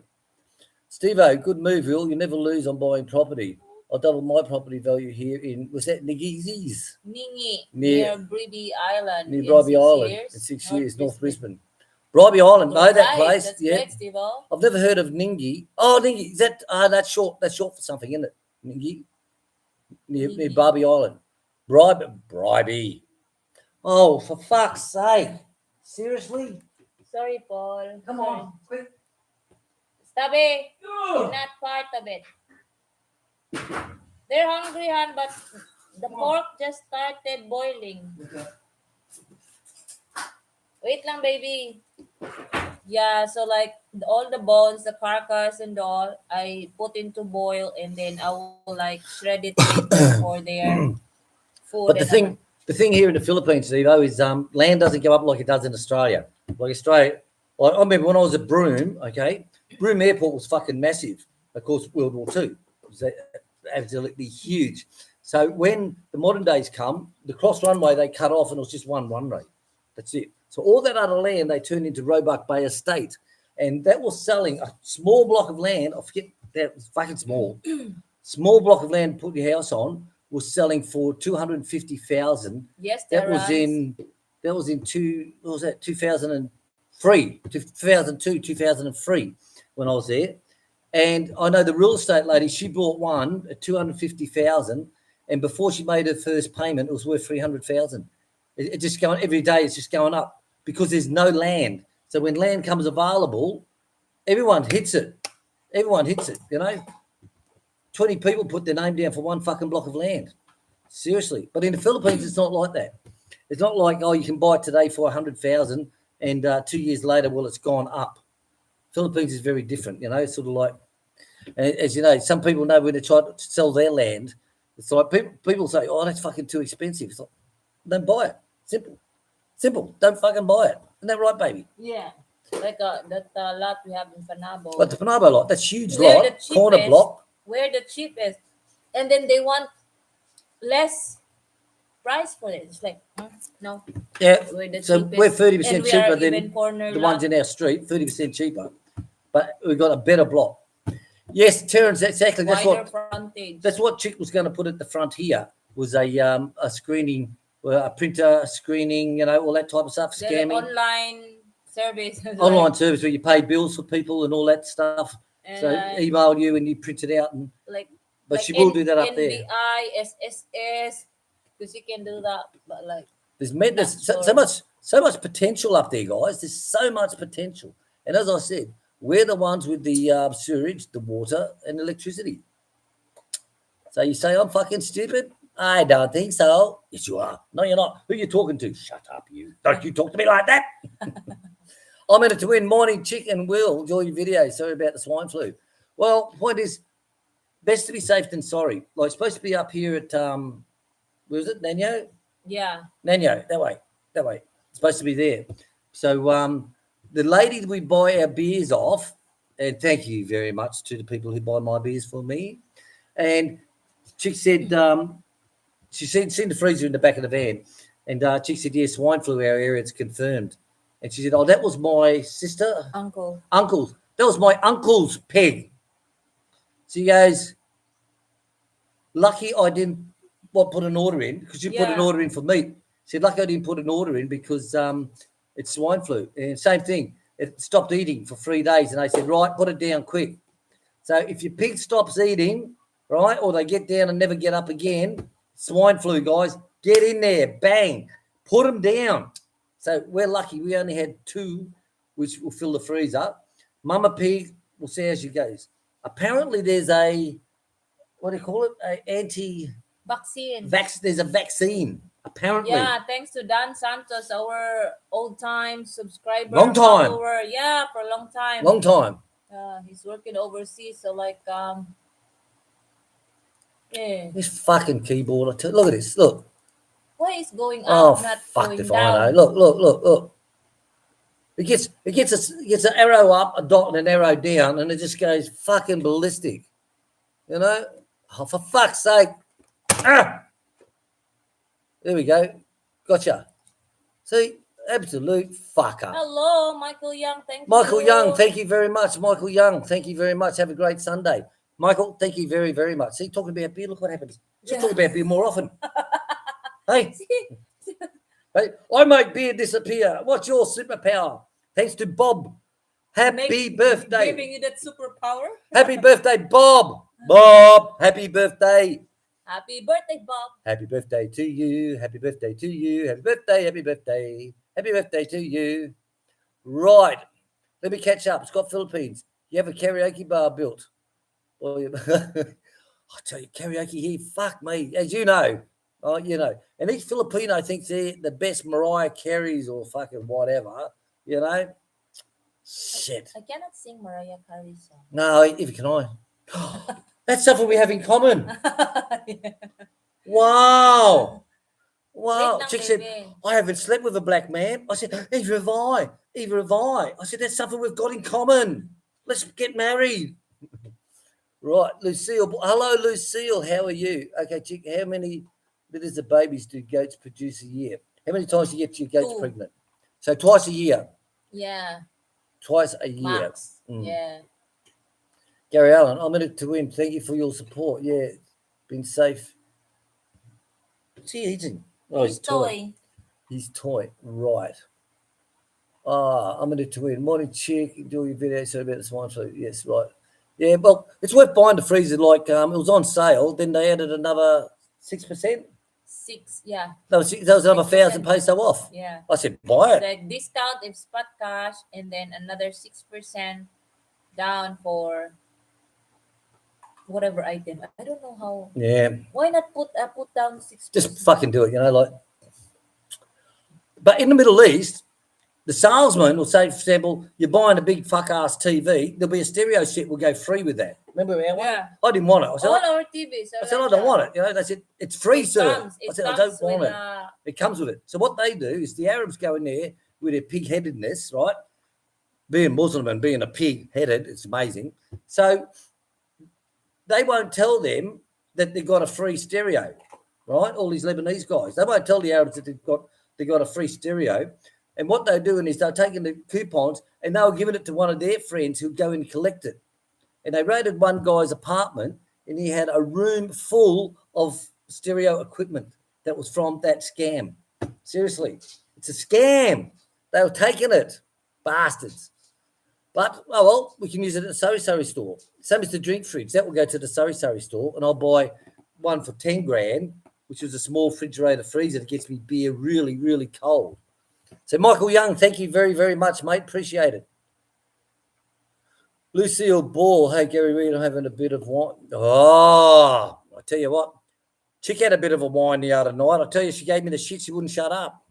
Steve-O, good move, Will. You never lose on buying property. I'll double my property value here was that Niggies? Ningi Near- near Bribie Island. Near in Bribie 6 Island years. in 6 years, North Brisbane. Bribie Island, know that Right, place. That's Yeah. great, Steve-O. I've never heard of Ningi. Oh, Ningi. Is that that's short for something, isn't it? Ningi. Near Ningi. Barbie Island. Bribie. Oh, for fuck's sake. Seriously? Sorry, Paul. Come Sorry. on, quick. Stubby, you're not part of it. They're hungry, Han, but the pork just started boiling. Wait lang, baby. Yeah, so like all the bones, the carcass and all, I put into boil, and then I will like shred it later for their food. But and the thing here in the Philippines, Steve, is land doesn't go up like it does in Australia. Like Australia, like I remember when I was at Broome, okay, Broome Airport was fucking massive. Of course, World War II. It was absolutely huge. So when the modern days come, the cross runway they cut off, and it was just one runway. That's it. So all that other land they turned into Roebuck Bay Estate, and that was selling a small block of land. I forget that was fucking small. Small block of land, put your house on, was selling for 250,000. yes, That was in 2003, 2002, 2003 when I was there. And I know the real estate lady, she bought one at 250,000, and before she made her first payment, it was worth 300,000. It just going every day. It's just going up because there's no land. So when land comes available, everyone hits it. Everyone hits it. 20 people put their name down for one fucking block of land. Seriously. But in the Philippines, it's not like that. It's not like, oh, you can buy it today for 100,000 and 2 years later, well, it's gone up. Philippines is very different, you know, it's sort of like, and as you know, some people know when they try to sell their land, it's like people say, oh, that's fucking too expensive. It's like, don't buy it. Simple. Don't fucking buy it. Isn't that right, baby? Yeah. Like that lot we have in Panabo. But the Panabo lot, that's huge We're the lot, corner cheapest. block. We're the cheapest. And then they want less price for it. It's like, no, Yeah. we're the So cheapest. we're And 30% we are cheaper even than corner the lot. ones in our street, 30% cheaper. But we've got a better block. Yes, Terence, exactly. Wider frontage. That's what Chic was going to put at the front here, was a screening, a printer screening, you know, all that type of stuff, The scamming. online service. Online service where you pay bills for people and all that stuff. So email you and you print it out. And but she will do that up there. NBI, SSS, because you can do that. But like, there's so much potential up there, guys. There's so much potential. And as I said, we're the ones with the sewage, the water, and electricity. So you say I'm fucking stupid? I don't think so. Yes, you are. No, you're not. Who are you talking to? Shut up, you. Don't you talk to me like that. I'm in it to win. Morning, Chick and Will. Enjoy your video. Sorry about the swine flu. Well, point is, best to be safe than sorry. Like, it's supposed to be up here at, where was it, Nano? Yeah. Nano, that way. It's supposed to be there. So the lady that we buy our beers off, and thank you very much to the people who buy my beers for me, and Chick said, she seen the freezer in the back of the van, and Chick said, yeah, swine flu, our area, it's confirmed. And she said, oh, that was my sister? Uncle's. That was my uncle's pig. She goes, lucky I didn't put an order in, because you put an order in for meat. She said, lucky I didn't put an order in because it's swine flu. And same thing, it stopped eating for 3 days. And they said, right, put it down quick. So if your pig stops eating, right, or they get down and never get up again, swine flu, guys, get in there, bang, put them down. So we're lucky. We only had 2, which will fill the freezer. Mama pig, we'll see how she goes. Apparently there's a, what do you call it? Vaccine. There's a vaccine, apparently. Yeah, thanks to Dan Santos, our old-time subscriber. Long time. Follower. Yeah, for a long time. Long time. He's working overseas, so like, yeah. This fucking keyboard. Look at this. Look. Why is going up, not fuck going if down? I know. Look. It gets an arrow up, a dot, and an arrow down, and it just goes fucking ballistic. You know? Oh, for fuck's sake. Ah! There we go. Gotcha. See? Absolute fucker. Hello, Michael Young. Thank you. Michael Young, thank you very much. Michael Young, thank you very much. Have a great Sunday. Michael, thank you very, very much. See, talking about beer, look what happens. Should talk about beer more often. Hey, I make beer disappear. What's your superpower? Thanks to Bob. Happy birthday. Giving you that superpower. Happy birthday, Bob. Bob, happy birthday. Happy birthday, Bob. Happy birthday to you. Happy birthday to you. Happy birthday, happy birthday. Happy birthday to you. Right. Let me catch up. Scott, Philippines. You have a karaoke bar built. Well, I tell you, karaoke here, fuck me. As you know. Oh, you know. And each Filipino thinks they're the best Mariah Careys or fucking whatever. You know? Shit. I cannot sing Mariah Carey's song. No, if can I. That's something we have in common. Yeah. Wow. Wait Chick lang, said, baby. I haven't slept with a black man. I said, either have I. Either have I. I said, that's something we've got in common. Let's get married. Right, Lucille. Hello, Lucille. How are you? Okay, Chick, how many litters of babies do goats produce a year? How many times do you get your goats 2. pregnant? So twice a year. Yeah. Twice a year. Max. Yeah. Gary Allen, I'm in it to win. Thank you for your support. Yeah, been safe. What's he eating? Oh, his toy. His toy. Right. I'm in it to win. Morning, Chick. Enjoy your video. Sorry about the swine flu. Yes, right. Yeah, well, it's worth buying the freezer. Like, it was on sale. Then they added another 6%. 6, yeah. That was another 1,000 peso off. Yeah. I said, buy it. The discount if spot cash, and then another 6% down for whatever item. I don't know how. Yeah. Why not put down 6%? Just fucking do it, you know, like. But in the Middle East, the salesman will say, for example, you're buying a big fuck ass TV, there'll be a stereo set will go free with that. Remember our one? Yeah. I didn't want it. I said, All our TVs are I like don't that. want it. You know, they said it's free, sir. I said I don't want with, it. It comes with it. So what they do is the Arabs go in there with their pig-headedness, right? Being Muslim and being a pig-headed, it's amazing. So they won't tell them that they've got a free stereo, right? All these Lebanese guys, they won't tell the Arabs that they got a free stereo. And what they're doing is they're taking the coupons and they were giving it to one of their friends who'd go and collect it. And they raided one guy's apartment and he had a room full of stereo equipment that was from that scam. Seriously, it's a scam. They were taking it, bastards. But, oh, well, we can use it at the Sari store. Same as the drink fridge. That will go to the Sari store and I'll buy one for 10 grand, which is a small refrigerator freezer that gets me beer really, really cold. So, Michael Young, thank you very, very much, mate. Appreciate it. Lucille Ball, hey, Gary Reid, I'm having a bit of wine. Oh, I tell you what, Chick had a bit of a wine the other night. I tell you, she gave me the shit. She wouldn't shut up.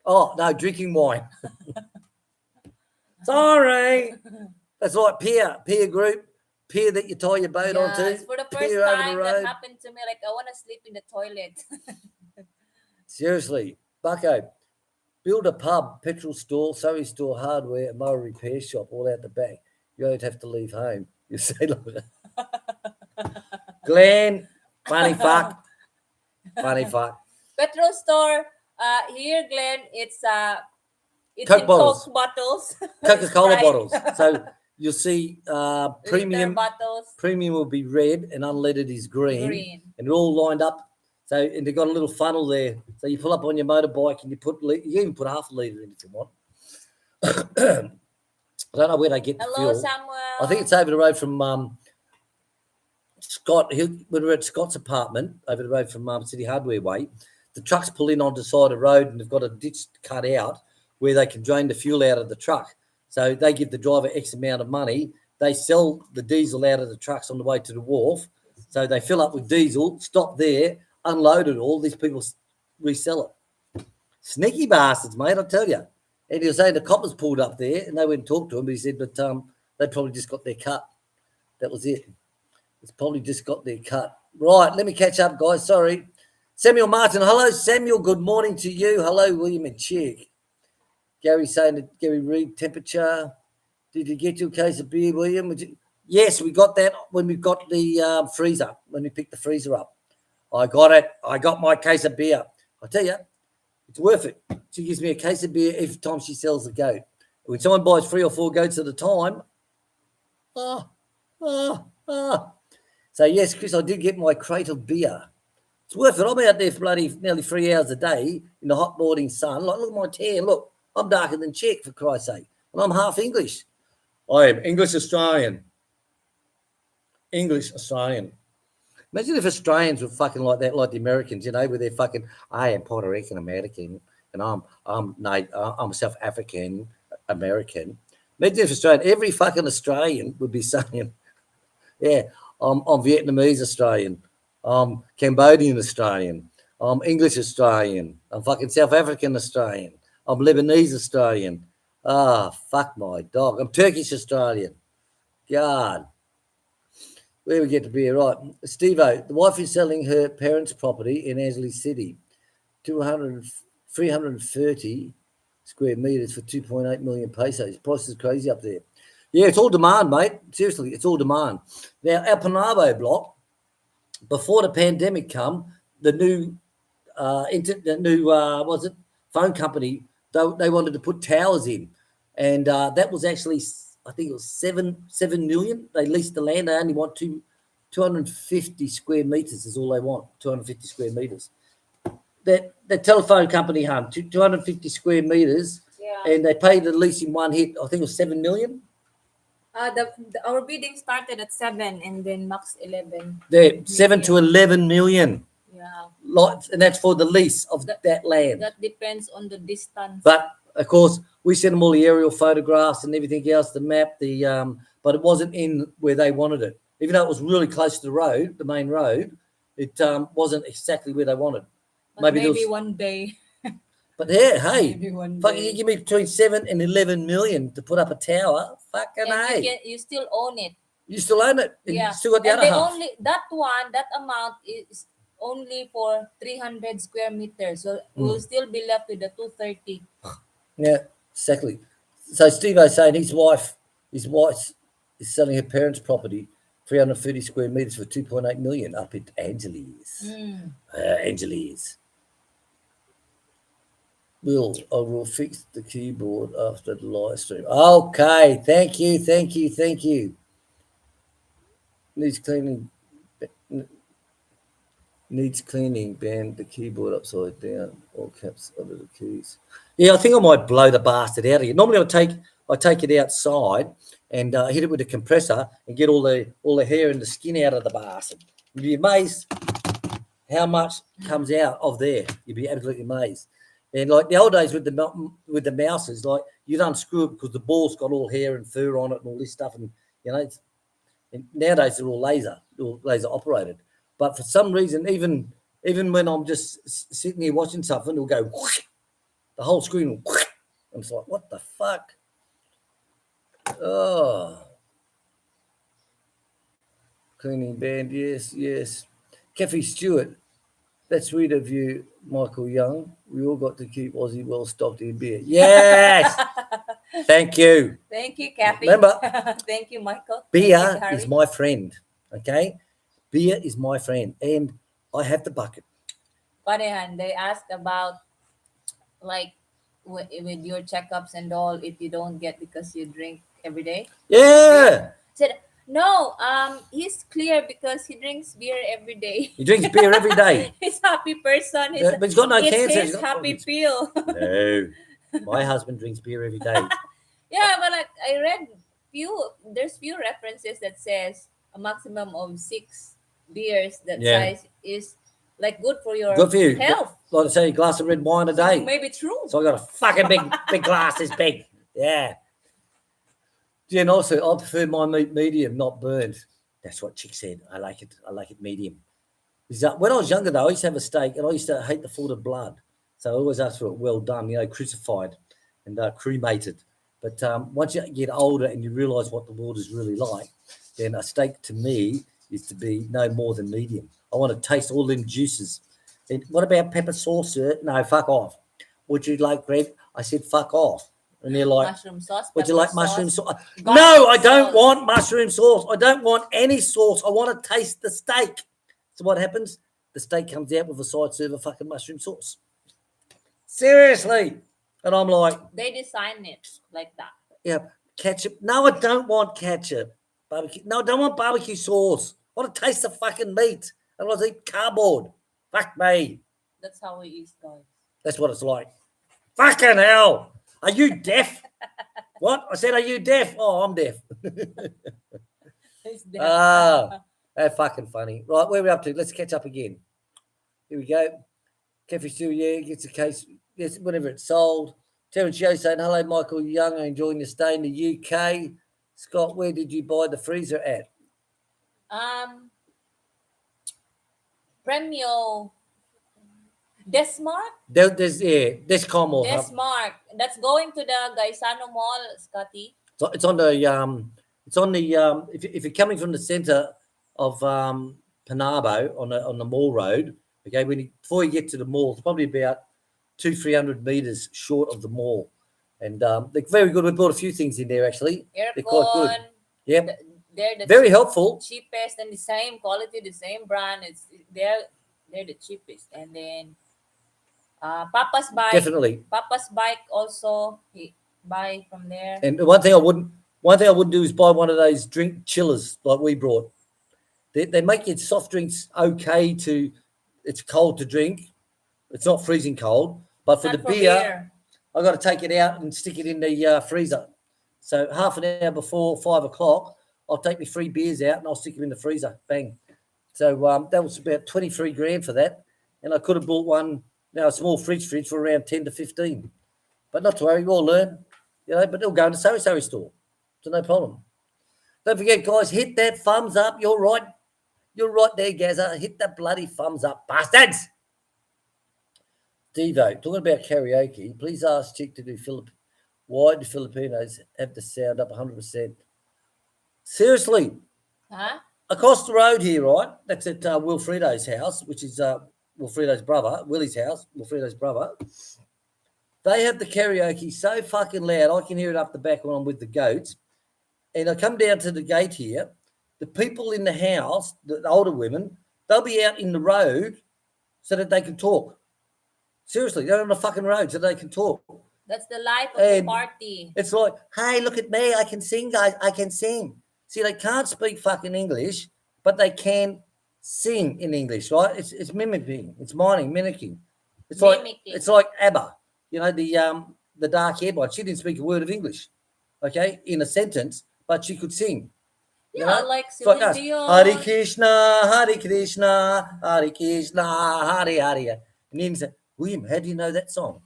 Oh, no, drinking wine. Sorry. That's like peer group, peer that you tie your boat onto. It's for the first time that happened to me. Like, I want to sleep in the toilet. Seriously, Bucko, build a pub, petrol store, Surrey store, hardware, a mower repair shop all out the back. You don't have to leave home. You say, look, Glenn, funny fuck. Funny fuck. Petrol store, here, Glenn, it's Coke in bottles. Coke bottles. Coca-Cola bottles. So you'll see Liter bottles. Premium will be red and unleaded is green. And they're all lined up. So, and they've got a little funnel there. So you pull up on your motorbike and you even put half a litre in if you want. I don't know where they get the Hello, fuel. Samuel. I think it's over the road from Scott. When we're at Scott's apartment, over the road from City Hardware Way, the trucks pull in onto the side of the road and they've got a ditch cut out where they can drain the fuel out of the truck. So they give the driver X amount of money. They sell the diesel out of the trucks on the way to the wharf. So they fill up with diesel, stop there, unload it all. These people resell it. Sneaky bastards, mate, I tell you. And he was saying the coppers pulled up there and they went and talked to him, but he said, but they probably just got their cut. That was it. It's probably just got their cut. Right, let me catch up, guys. Sorry. Samuel Martin. Hello, Samuel. Good morning to you. Hello, William and Chic. Gary saying that Gary Reid temperature. Did you get your case of beer, William? Yes, we got that when we got the freezer, when we picked the freezer up. I got it. I got my case of beer. I tell you, it's worth it. She gives me a case of beer every time she sells a goat. When someone buys 3 or 4 goats at a time, So, yes, Chris, I did get my crate of beer. It's worth it. I'm out there for bloody nearly 3 hours a day in the hot morning sun. Like, look at my tan. Look, I'm darker than Chick, for Christ's sake. And I'm half English. I am English Australian. English Australian. Imagine if Australians were fucking like that, like the Americans, you know, with their fucking, I am Puerto Rican American and I'm South African American. Imagine if every fucking Australian would be saying, yeah, I'm Vietnamese Australian, I'm Cambodian Australian, I'm English Australian, I'm fucking South African Australian, I'm Lebanese Australian. Fuck my dog. I'm Turkish Australian. God. Where we get to be, right? Steve-O, the wife is selling her parents' property in Angeles City, 330 square meters for 2.8 million pesos. Price is crazy up there. Yeah, it's all demand, mate. Seriously, it's all demand. Now, our Panabo block, before the pandemic come, the new phone company, they wanted to put towers in, and that was actually, I think it was 7 million. They leased the land. They only want 250 square meters is all they want. 250 square meters. That telephone company, 250 square meters, and they paid the lease in one hit. I think it was 7 million. Our bidding started at 7 and then max 11. There, 7 to 11 million. Yeah. And that's for the lease of that land. That depends on the distance. But of course, we sent them all the aerial photographs and everything else, the map, but it wasn't in where they wanted it. Even though it was really close to the road, the main road, it wasn't exactly where they wanted. But maybe one day. But yeah, hey, Maybe one fucking you day. give me between 7 and 11 million to put up a tower. Fucking And hey, you still own it. you still own it, and you Yeah. still got the And other they half. only that amount is only for 300 square meters. So we'll Mm. still be left with the 230. Yeah, exactly. So Steve O's saying his wife is selling her parents' property, 330 square meters for 2.8 million up at Angeles. Mm. Angeles. I will fix the keyboard after the live stream. Okay, thank you. Needs cleaning. Needs cleaning. Bend the keyboard upside down. All caps under the keys. Yeah, I think I might blow the bastard out of here. Normally, I take it outside and hit it with a compressor and get all the hair and the skin out of the bastard. You'd be amazed how much comes out of there. You'd be absolutely amazed. And like the old days with the mouses, like you'd unscrew it because the ball's got all hair and fur on it and all this stuff, and you know. And nowadays they're all laser operated. But for some reason, even when I'm just sitting here watching something, it'll go whoosh, the whole screen will whoosh, and it's like, what the fuck? Oh, cleaning band, yes. Kathy Stewart, that's sweet of you, Michael Young. We all got to keep Aussie well stocked in beer. Yes, thank you. Thank you, Kathy. Remember, Thank you, Michael. Thank you, beer Harry. is my friend. Okay, beer is my friend, and I have the bucket. Parehan, they asked about like with your checkups and all if you don't get because you drink every day. Yeah. Said no. He's clear because he drinks beer every day. He drinks beer every day. He's happy person. But he's got no It's cancer. his happy pill. No. My husband drinks beer every day. Yeah, but like, I read there's few references that says a maximum of 6 beers that Yeah. size is like good for your Good for you. health. Like I say, a glass of red wine a So day. maybe true. So I got a fucking big glass this big. Yeah. Yeah, and also I prefer my meat medium, not burned. That's what Chick said. I like it medium. When I was younger though, I used to have a steak and I used to hate the thought of blood. So I always asked for it well done, crucified and cremated. But once you get older and you realise what the world is really like, then a steak to me is to be no more than medium. I want to taste all them juices. And what about pepper sauce, sir? No, fuck off. Would you like red? I said fuck off. And they're like, Mushroom sauce. would you pepper like mushroom sauce? garlic No, I don't sauce. want mushroom sauce. I don't want any sauce. I want to taste the steak. So what happens? The steak comes out with a side serve of fucking mushroom sauce. Seriously. And I'm like, They design it like that. yeah, ketchup. No, I don't want ketchup. Barbecue. No, I don't want barbecue sauce. I want to taste the fucking meat. I want to eat cardboard. Fuck me. That's how we eat, guys. That's what it's like. Fucking hell. Are you deaf? What? I said, are you deaf? Oh, I'm deaf. It's there. That's fucking funny. Right, where are we up to? Let's catch up again. Here we go. Cafe still, yeah, gets a case. Yes, whenever it's sold. Terence Yo saying, hello, Michael Young. I'm enjoying the stay in the UK. Scott, where did you buy the freezer at? Premio Desmark. Descom or Desmark. That's going to the Gaisano Mall, Scotty. So it's on the if you're coming from the centre of Panabo on the mall road, okay, before you get to the mall, it's probably about 200-300 meters short of the mall, and they're very good. We bought a few things in there actually. They're quite good. Yep. They're the very helpful. Cheapest and the same quality, the same brand. They're the cheapest, and then Papa's Bike. Definitely. Papa's Bike also he buy from there. And one thing I wouldn't do is buy one of those drink chillers like we brought. They make your soft drinks okay it's cold to drink. It's not freezing cold, but for beer, I got to take it out and stick it in the freezer. So half an hour before 5 o'clock, I'll take my 3 beers out and I'll stick them in the freezer. Bang. So that was about 23 grand for that. And I could have bought one, a small fridge for around 10 to 15. But not to worry, we'll learn. But it'll go in the Sari store. So no problem. Don't forget, guys, hit that thumbs up. You're right. You're right there, Gazza. Hit that bloody thumbs up, bastards. Devo, talking about karaoke, please ask Chick to do why do Filipinos have the sound up 100%? Seriously, Huh? across the road here, right? That's at Wilfredo's house, which is Wilfredo's brother, Willie's house, Wilfredo's brother. They have the karaoke so fucking loud, I can hear it up the back when I'm with the goats. And I come down to the gate here, the people in the house, the older women, they'll be out in the road so that they can talk. Seriously, they're on the fucking road so they can talk. That's the life of the And party. it's like, hey, look at me, I can sing, guys, I can sing. See, they can't speak fucking English, but they can sing in English, right? It's mimicking, it's mimicking. It's like ABBA, the dark haired one. She didn't speak a word of English, okay, in a sentence, but she could sing. Yeah, like It's like Celine us. Dion. Hare Krishna, Hare Krishna, Hare Krishna, Hare Hare. And then say, William, how do you know that song?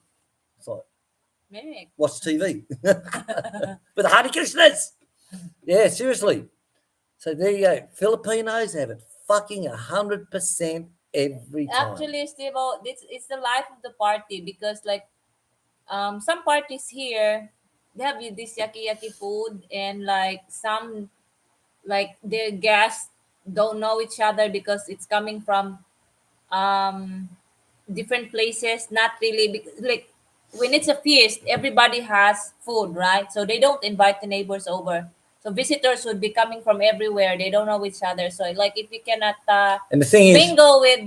It's like, Mimic. watch TV. But the Hare Krishnas. Yeah, seriously. So there you go. Filipinos have it fucking 100% every time. Actually, Steve, it's the life of the party because like some parties here they have this yaki food and like some like their guests don't know each other because it's coming from um different places, not really because like when it's a feast everybody has food, right? So they don't invite the neighbors over, so visitors would be coming from everywhere, they don't know each other. So like if you cannot And the thing is, mingle with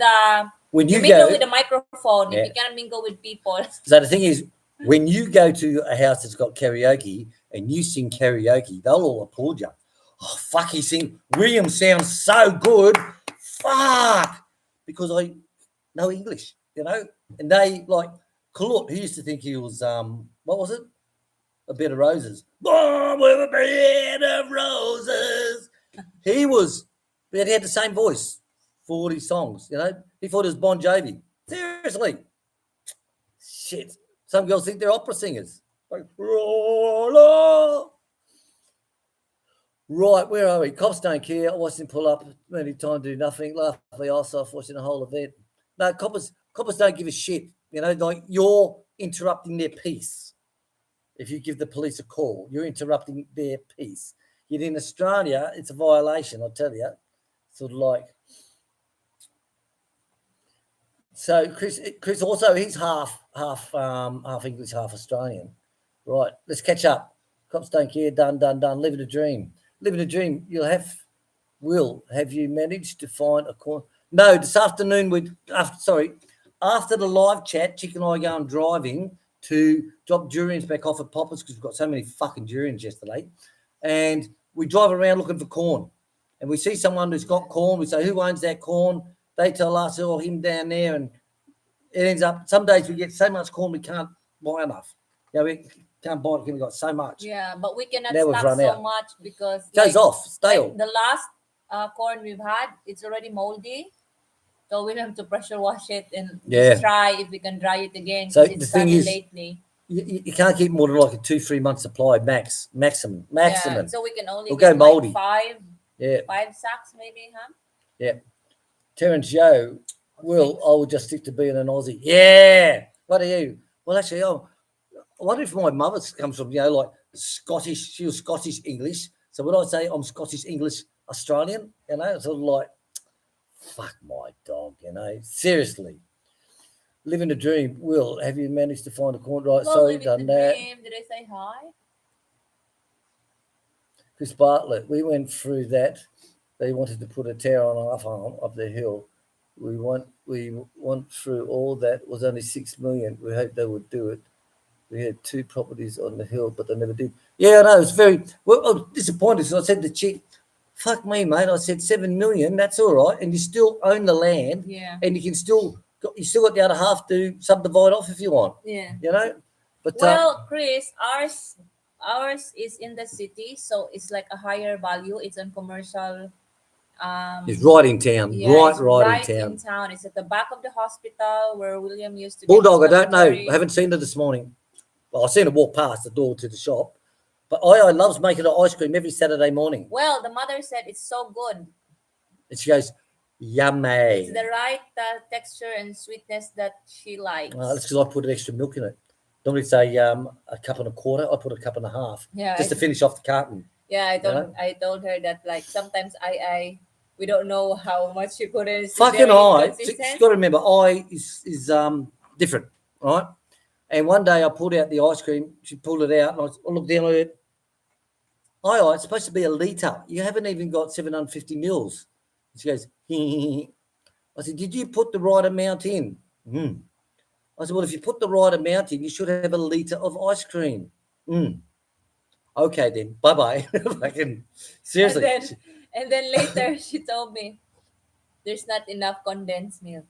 when you you mingle go, with the microphone, if yeah. you cannot mingle with people. So the thing is, when you go to a house that's got karaoke and you sing karaoke, they'll all applaud you. Oh, fuck, he sing. William sounds so good. Fuck. Because I know English, And they, like, Kalut, he used to think he was, what was it? A Bed of Roses. Born with a bed of roses. He was, but he had the same voice for all his songs, He thought it was Bon Jovi. Seriously. Shit. Some girls think they're opera singers. Like, right, where are we? Cops don't care. I watched him pull up many times, do nothing, laugh the ass off watching the whole event. No, coppers don't give a shit. Like you're interrupting their peace. If you give the police a call, you're interrupting their peace. Yet in Australia, it's a violation, I'll tell you. Sort of like. So Chris also, he's half English, half Australian. Right, let's catch up. Cops don't care, done. Living a dream. Living a dream. Have you managed to find a corner? No, this afternoon after the live chat, Chick and I are going driving to drop durians back off at Poppers because we've got so many fucking durians yesterday. And we drive around looking for corn. And we see someone who's got corn. We say, who owns that corn? They tell us, him down there. And it ends up, some days we get so much corn we can't buy enough. We can't buy it because we've got so much. Yeah, but we cannot Now we've stock run so out. much because It goes off, stale. Like the last corn we've had, it's already moldy. So we have to pressure wash it and just try if we can dry it again. So it's the thing is, lately. You can't keep more than like a 2-3 month supply maximum. Yeah, so we can only It'll get go moldy. Like 5 5 sacks maybe, huh? Yeah. Terrence Joe, I will just stick to being an Aussie. Yeah. What are you? Well, actually, I wonder if my mother comes from, like Scottish. She was Scottish English. So when I say I'm Scottish English Australian, it's sort of like, fuck my dog, Seriously. Living a dream. Will, have you managed to find a corn? Right, sorry, done that. Dream. Did I say hi? Chris Bartlett, we went through that. They wanted to put a tower on our farm up the hill. We went through all that. It was only 6 million. We hoped they would do it. We had 2 properties on the hill, but they never did. Yeah, I know. It's very I'm disappointed. So I said to Chick, fuck me, mate. I said 7 million. That's all right, and you still own the land. Yeah. And you still got the other half to subdivide off if you want. Yeah. But Chris, ours is in the city, so it's like a higher value. It's on commercial. It's right in town. Yeah, right in town. It's at the back of the hospital where William used to. Bulldog, I don't know. I haven't seen her this morning. Well, I've seen her walk past the door to the shop. But I loves making her ice cream every Saturday morning. Well, the mother said it's so good. And she goes, It's Yummy. the right texture and sweetness that she That's likes. because I put an extra milk in it. Normally it's a cup and a quarter. I put a cup and a half Yeah, just to finish off the carton. yeah. You know, I told her that like sometimes I we don't know how much you put in. It's fucking very I. She's inconsistent. got to remember, I is different, right? And one day I pulled out the ice cream. She pulled it out, and I looked down at it. I, it's supposed to be a litre. You haven't even got 750 mils. She goes, I said, did you put the right amount in? Mm. I said, well, if you put the right amount in, you should have a litre of ice cream. Mm. Okay, then. Bye bye. Fucking And seriously. then and then later she told me there's not enough condensed milk.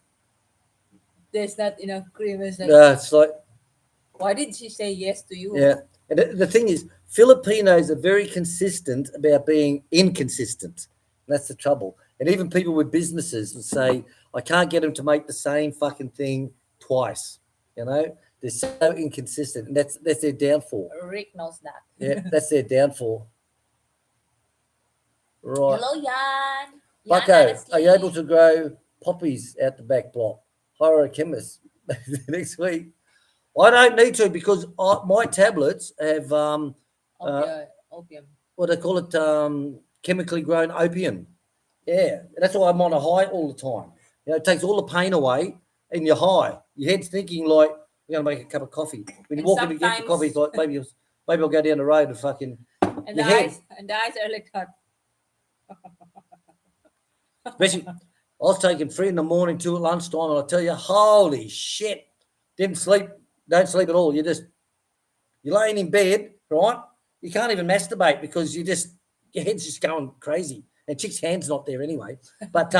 There's not enough cream. It's like, It's like, why did she say yes to you? yeah. And the thing is, Filipinos are very consistent about being inconsistent. That's the trouble. And even people with businesses would say, I can't get them to make the same fucking thing twice. You know, they're so inconsistent, and that's their downfall. Rick knows that. Yeah, that's their downfall. Right. Hello, Yan. Yan Bucko, are you able honestly. to grow poppies out the back block? Hire a chemist next week. I don't need to because my tablets have uh, Opium. what they call it, chemically grown opium. Yeah, that's why I'm on a high all the time. You know, it takes all the pain away, and you're high. Your head's thinking like, "We're gonna make a cup of coffee." When you And walk in to get the coffee, sometimes it's like maybe I'll go down the road and fucking and your head. the eyes are like that. Especially, I was taking 3 in the morning, 2 at lunchtime, and I tell you, holy shit, didn't sleep, don't sleep at all. You're laying in bed, right? You can't even masturbate because your head's just going crazy. And chick's hand's not there anyway. But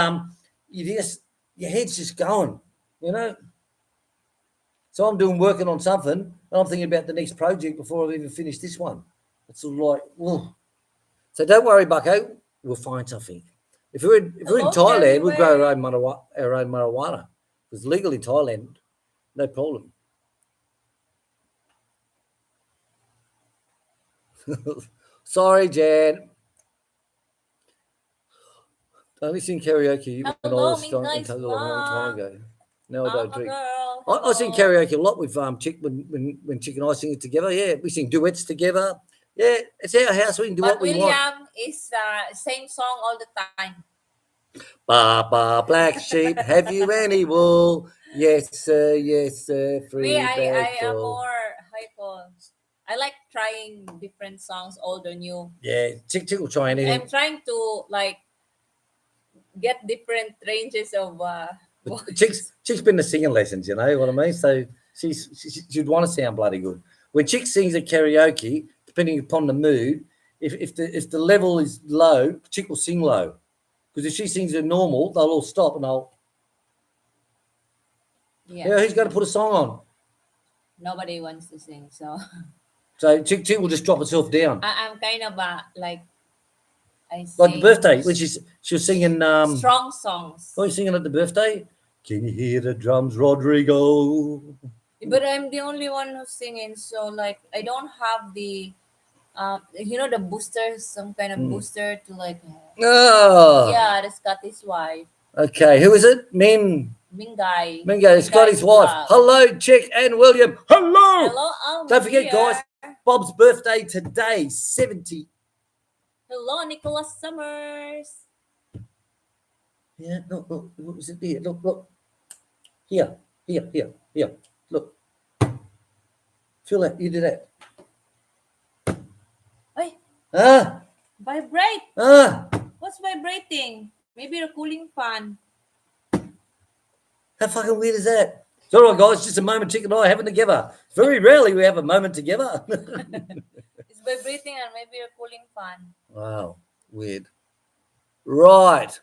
you just your head's just going, you know. So I'm working on something, and I'm thinking about the next project before I've even finished this one. It's sort of like, whoa. So don't worry, Bucko. We'll find something. If we're in Hello, Thailand, Jerry we'll grow Ware. our own marijuana. It's legal in Thailand, no problem. Sorry, Jan. I only sing karaoke when I Hello, was Minga in is Tuggle a long time back. ago. Now I I'm don't a drink. girl. I sing Hello. karaoke a lot with Chick when Chick and I sing it together. Yeah, we sing duets together. Yeah, it's our house. We can do what But we want. William is same song all the time. Ba ba black sheep, have you any wool? Yes sir, Me, free bag I am full. more hypo. I like trying different songs, old or new. Yeah, Chick will try anything. I'm trying to like get different ranges of But voice. Chick's been to singing lessons, you know what I mean? So she'd want to sound bloody good. When Chick sings at karaoke, depending upon the mood, if the level is low, Chick will sing low. Because if she sings at normal, they'll all stop and Yeah, yeah, who's going to put a song on? nobody wants to sing, so So Chick will just drop herself down. I'm kind of like I Like the sing birthday, when she was singing strong songs. what are you singing at the birthday? Can you hear the drums, Rodrigo? But I'm the only one who's singing, so like I don't have the the booster, some kind of Hmm. booster to like Oh, yeah, the Scottish wife, okay. Who is it? Min. Mingay, Mingo, Mingay's Scotty's wife. vlog. Hello, Chick and William. Hello. Hello, Don't Alma forget, guys, here. Bob's birthday today, 70. Hello, Nicholas Summers. Yeah, look, what was it here? Look. Here. Look, feel that. You do that. Hey, Ah, vibrate. ah. What's vibrating? Maybe a cooling fan. How fucking weird is that? It's all right, guys. Just a moment Chick and I having together. Very rarely we have a moment together. It's vibrating and maybe a cooling fan. Wow, weird. Right.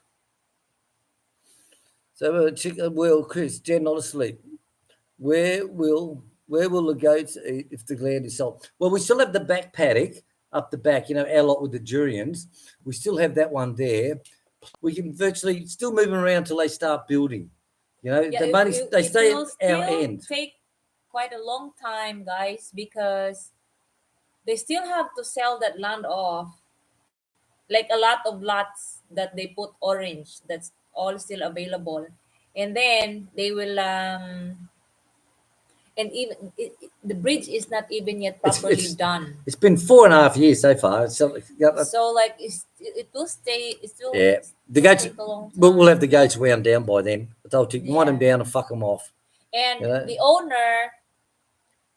So, Chick, Chris, Jen, not asleep. Where will the goats eat if the land is sold? Well, we still have the back paddock up the back, our lot with the durians. We still have that one there. We can virtually still move them around till they start building. Yeah, The money they it stay will at our still end. take quite a long time, guys, because they still have to sell that land off. Like a lot of lots that they put orange. That's all still available. And then they will and even the bridge is not even yet properly done. It's been 4.5 years so far. So like it will stay. It will Yeah, the still gates. take a long time. We'll have the gates wound down by then. But they'll wind them Yeah. down and fuck them off. And You know? the owner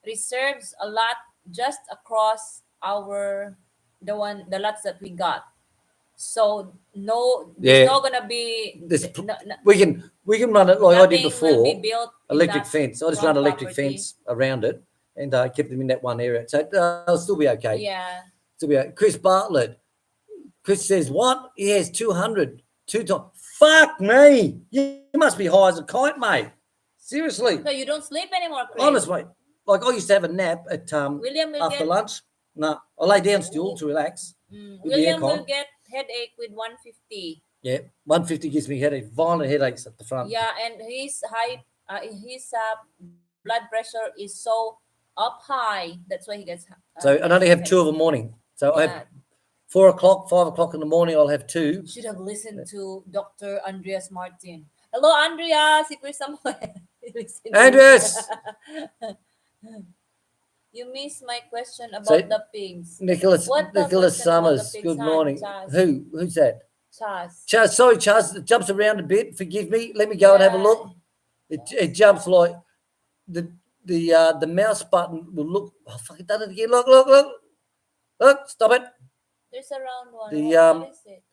reserves a lot just across the lots that we got. So no, there's Yeah. not gonna be We can run it like I did nothing will be before. built in Electric that fence. I just front run electric property. fence around it and kept them in that one area. So they'll still be okay. Yeah. Still be okay. Chris Bartlett. Chris says, what? He has 200. 2 times. Fuck me. You must be high as a kite, mate. Seriously. So you don't sleep anymore, Chris? Honestly. Like I used to have a nap at William will after get lunch. No, I lay down still to relax. With William the will aircon. get headache with 150. Yeah, 150 gives me headache, violent headaches at the front. Yeah, and his blood pressure is so up high. That's why he gets. So I only have 2 of a morning. So I have 4 o'clock, 5 o'clock in the morning. I'll have 2. You should have listened to Dr. Andreas Martin. Hello, Andreas. If you're somewhere, Andreas. You missed my question about the pigs. Nicholas Summers. Good morning. Who's that? Chaz. Sorry, Chaz. It jumps around a bit. Forgive me. Let me go and have a look. It jumps like the mouse button will look. Oh, fuck! It done it again. Look! Stop it. There's a round one. What is it?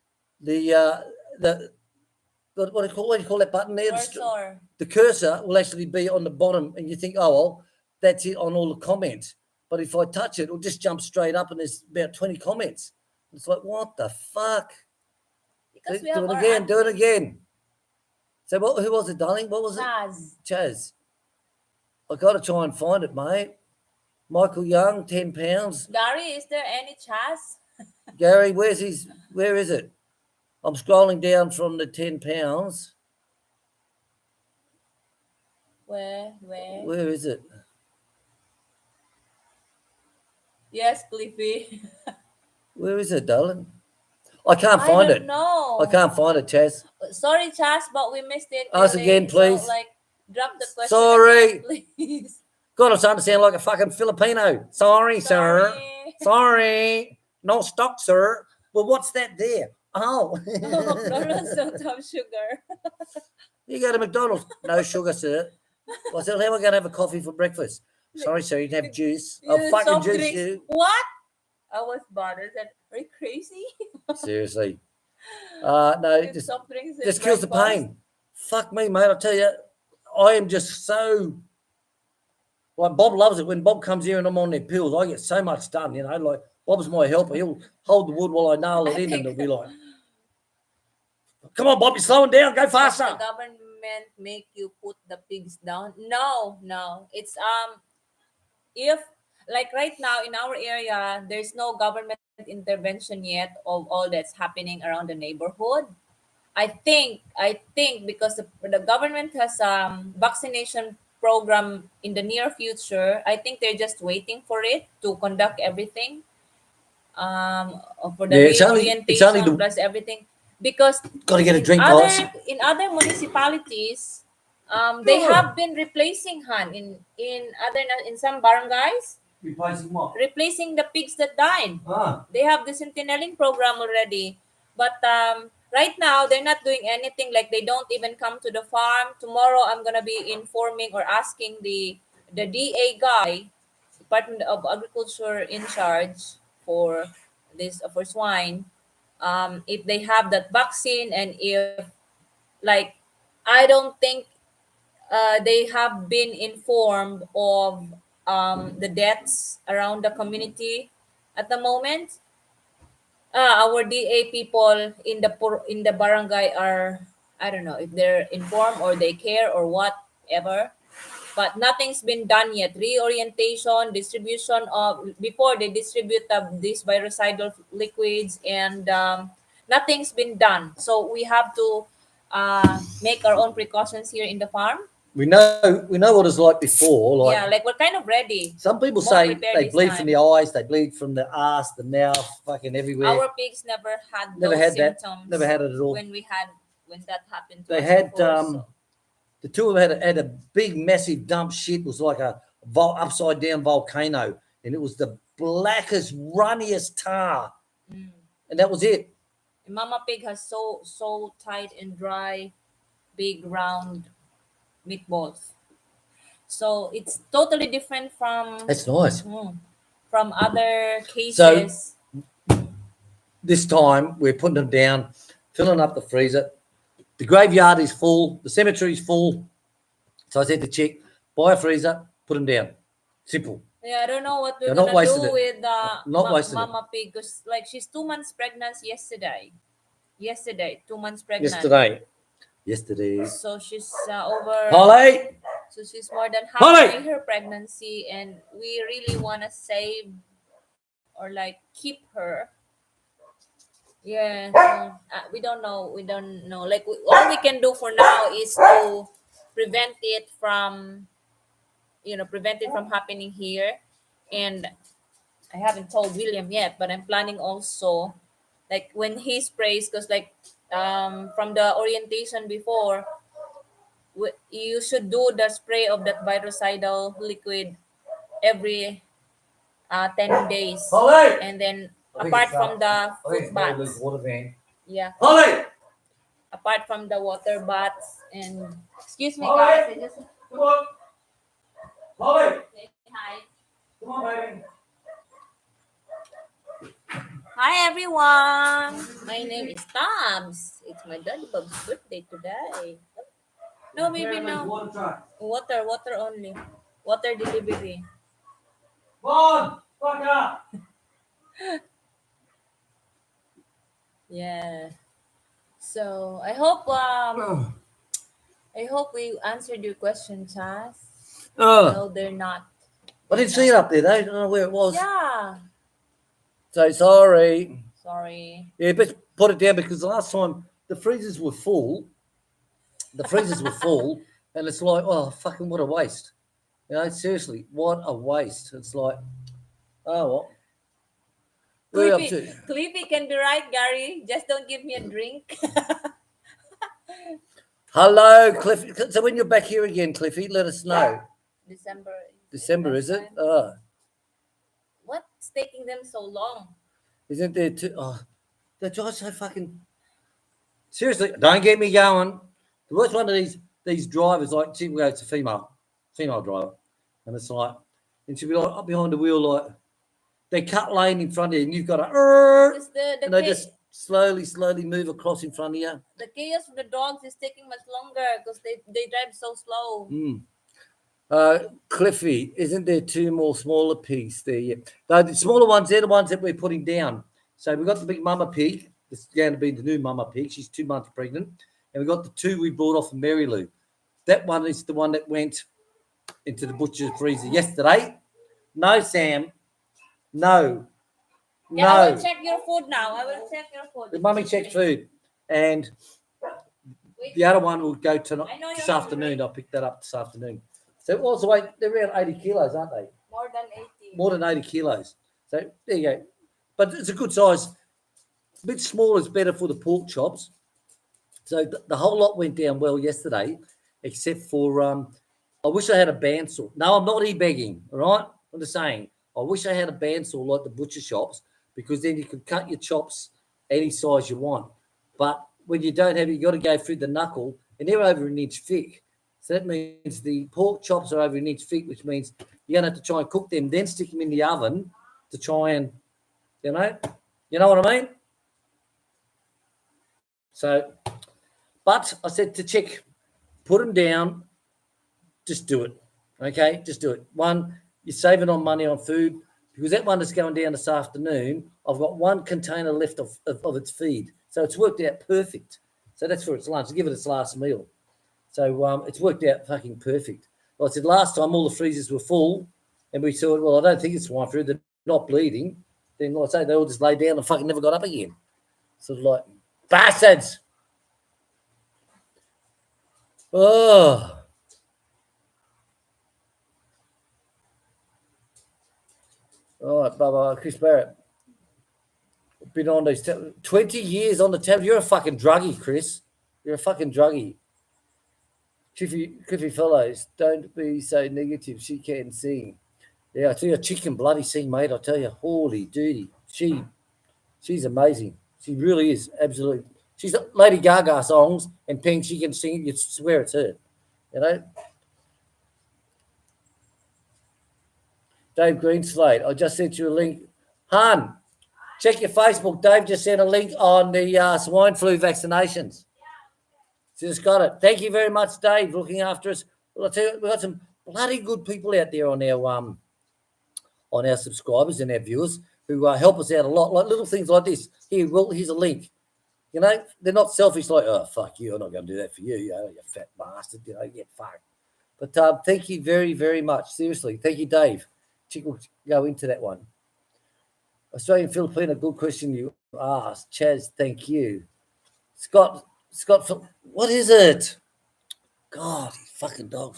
What do you call that button there? Cursor. The cursor will actually be on the bottom, and you think, oh well, that's it on all the comments. But if I touch it, it'll just jump straight up, and there's about 20 comments. It's like, what the fuck? Because Do it again. So who was it, darling? What was Chaz. it? Chaz. I got to try and find it, mate. Michael Young, 10 pounds. Gary, is there any Chaz? Gary, where is it? I'm scrolling down from the 10 pounds. Where? Where is it? Yes, Cliffy. Where is it, darling? I can't find it. No. I can't find it, Chaz. Sorry, Chaz, but we missed it. Ask again, please. So, drop the question. Sorry. Again, please. God, I'm starting to sound like a fucking Filipino. Sorry, sir. Sorry. No stock, sir. Well, what's that there? Oh. McDonald's don't have sugar. You go to McDonald's. No sugar, sir. I said, how am I going to have a coffee for breakfast? Sorry, sir, you can have juice. I'll fucking juice you. What? I was bothered. I said, are you crazy? Seriously. No, it just kills the pain. Fuck me, mate. I tell you, I am just so... Like, Bob loves it. When Bob comes here and I'm on their pills, I get so much done, you know. Like, Bob's my helper. He'll hold the wood while I nail it in, and it'll be like, come on, Bob, you're slowing down. Go faster. Does the government make you put the pigs down? No. It's if like right now in our area, there's no government intervention yet of all that's happening around the neighborhood. I think because the government has vaccination program in the near future. I think they're just waiting for it to conduct everything. For the reorientation plus everything, because got to get a drink. In other municipalities, they have been replacing in some barangays. Replacing what? Replacing the pigs that died. They have the sentinelling program already, but right now they're not doing anything. Like they don't even come to the farm. Tomorrow I'm gonna be informing or asking the DA guy, Department of Agriculture in charge for swine, if they have that vaccine, and if like I don't think they have been informed of the deaths around the community at the moment. Our DA people in the barangay are, I don't know if they're informed or they care or whatever, but nothing's been done yet. Reorientation, distribution of, before they distribute these virucidal liquids, and nothing's been done. So we have to make our own precautions here in the farm. We know what it's like before. Like, like we're kind of ready. Some people say they bleed from the eyes, they bleed from the arse, the mouth, fucking everywhere. Our pigs never had symptoms. Never had it at all. When we had when that happened to They us had before. So. the two of them had a big, massive dump shit. It was like a upside down volcano, and it was the blackest, runniest tar, Mm. and that was it. And Mama Pig has so tight and dry, big round meatballs. So it's totally different That's nice. from other So cases. this time we're putting them down, filling up the freezer. The graveyard is full. The cemetery is full. So I said to Chick, buy a freezer, put them down. Simple. Yeah, I don't know what we're They're not gonna wasting do it. with Not wasting it. Mama Pig, because like she's 2 months pregnant yesterday. Yesterday, 2 months pregnant. Yesterday. So she's over. Holly! So she's more than Holly! halfway her pregnancy, and we really wanna save or like keep her. Yeah, so, we don't know. We don't know. Like all we can do for now is to prevent it from, prevent it from happening here. And I haven't told William yet, but I'm planning also, like when he sprays, because like from the orientation before, you should do the spray of that virucidal liquid every 10 days, Holly! and then apart from the foot baths, Water van. yeah, Holly! apart from the water baths and excuse me Holly! guys, I just Come on. Holly! say hi. Come on, baby. Hi everyone, my name is Tabs. It's my daddy Bob's birthday today. No, maybe no. Water truck. Water only. Water delivery. Come on! Fuck up! Yeah. So I hope we answered your question, Chas. No, they're not. I didn't see it up there though. I don't know where it was. Yeah. So sorry. Sorry. Yeah, but put it down because the last time the freezers were full. And it's like, oh, fucking what a waste. Seriously, what a waste. It's like, oh, well. What are you up to? Clippy can be right, Gary. Just don't give me a drink. Hello, Cliffy. So when you're back here again, Cliffy, let us know. December, Is it? What's taking them so long? Isn't there too? Oh, they're just so fucking. Seriously, don't get me going. The worst one of these drivers, like, she goes to female driver, and it's like, and she'll be like up behind the wheel, like they cut lane in front of you, and you've got to, and they just slowly move across in front of you. The chaos of the dogs is taking much longer because they drive so slow. Cliffy, isn't there two more smaller pigs there yet? No, the smaller ones, they're the ones that we're putting down. So we've got the big mama pig. This is going to be the new mama pig. She's 2 months pregnant. And we've got the two we brought off from Mary Lou. That one is the one that went into the butcher's freezer yesterday. No, Sam. No. Yeah, I will check your food now. The mummy checked food. And the other one will go this afternoon. I'll pick that up this afternoon. So it was weight, they're around 80 kilos, aren't they? More than 80. More than 80 kilos. So there you go. But it's a good size. A bit smaller is better for the pork chops. So the whole lot went down well yesterday, except for I wish I had a bandsaw. No, I'm not begging, all right? I'm just saying, I wish I had a bandsaw like the butcher shops, because then you could cut your chops any size you want. But when you don't have it, you got to go through the knuckle, and they're over an inch thick. So that means the pork chops are over an inch thick, which means you're going to have to try and cook them, then stick them in the oven to try and, you know what I mean? So, but I said to Chick, put them down, just do it, okay? Just do it. One, you're saving on money on food, because that one is going down this afternoon. I've got one container left of its feed. So it's worked out perfect. So that's for its lunch. I'll give it its last meal. So it's worked out fucking perfect. Like I said, last time all the freezers were full, and we thought, well, I don't think it's swine flu. They're not bleeding. Then, like I say, they all just lay down and fucking never got up again. Sort of like, bastards. Oh. All right, bye-bye. Chris Barrett. Been on these 20 years on the tab. You're a fucking druggie, Chris. You're a fucking druggie. Cliffy Fellows, don't be so negative. She can sing. Yeah, I tell you, Chick can bloody sing, mate. I tell you, holy duty. She's amazing. She really is, absolutely. She's Lady Gaga songs and Pink. She can sing. You swear it's her. You know. Dave Greenslade, I just sent you a link. Han, check your Facebook. Dave just sent a link on the swine flu vaccinations. Just got it. Thank you very much, Dave, for looking after us. Well, I tell you, we've got some bloody good people out there on our subscribers and our viewers who help us out a lot. Like little things like this. Here, Will, here's a link. You know, they're not selfish like, oh, fuck you, I'm not going to do that for you, you fat bastard, get fucked. But thank you very, very much. Seriously, thank you, Dave. Chick will go into that one. Australian Filipino, good question you asked. Chaz, thank you. Scott, what is it? God, you fucking dog.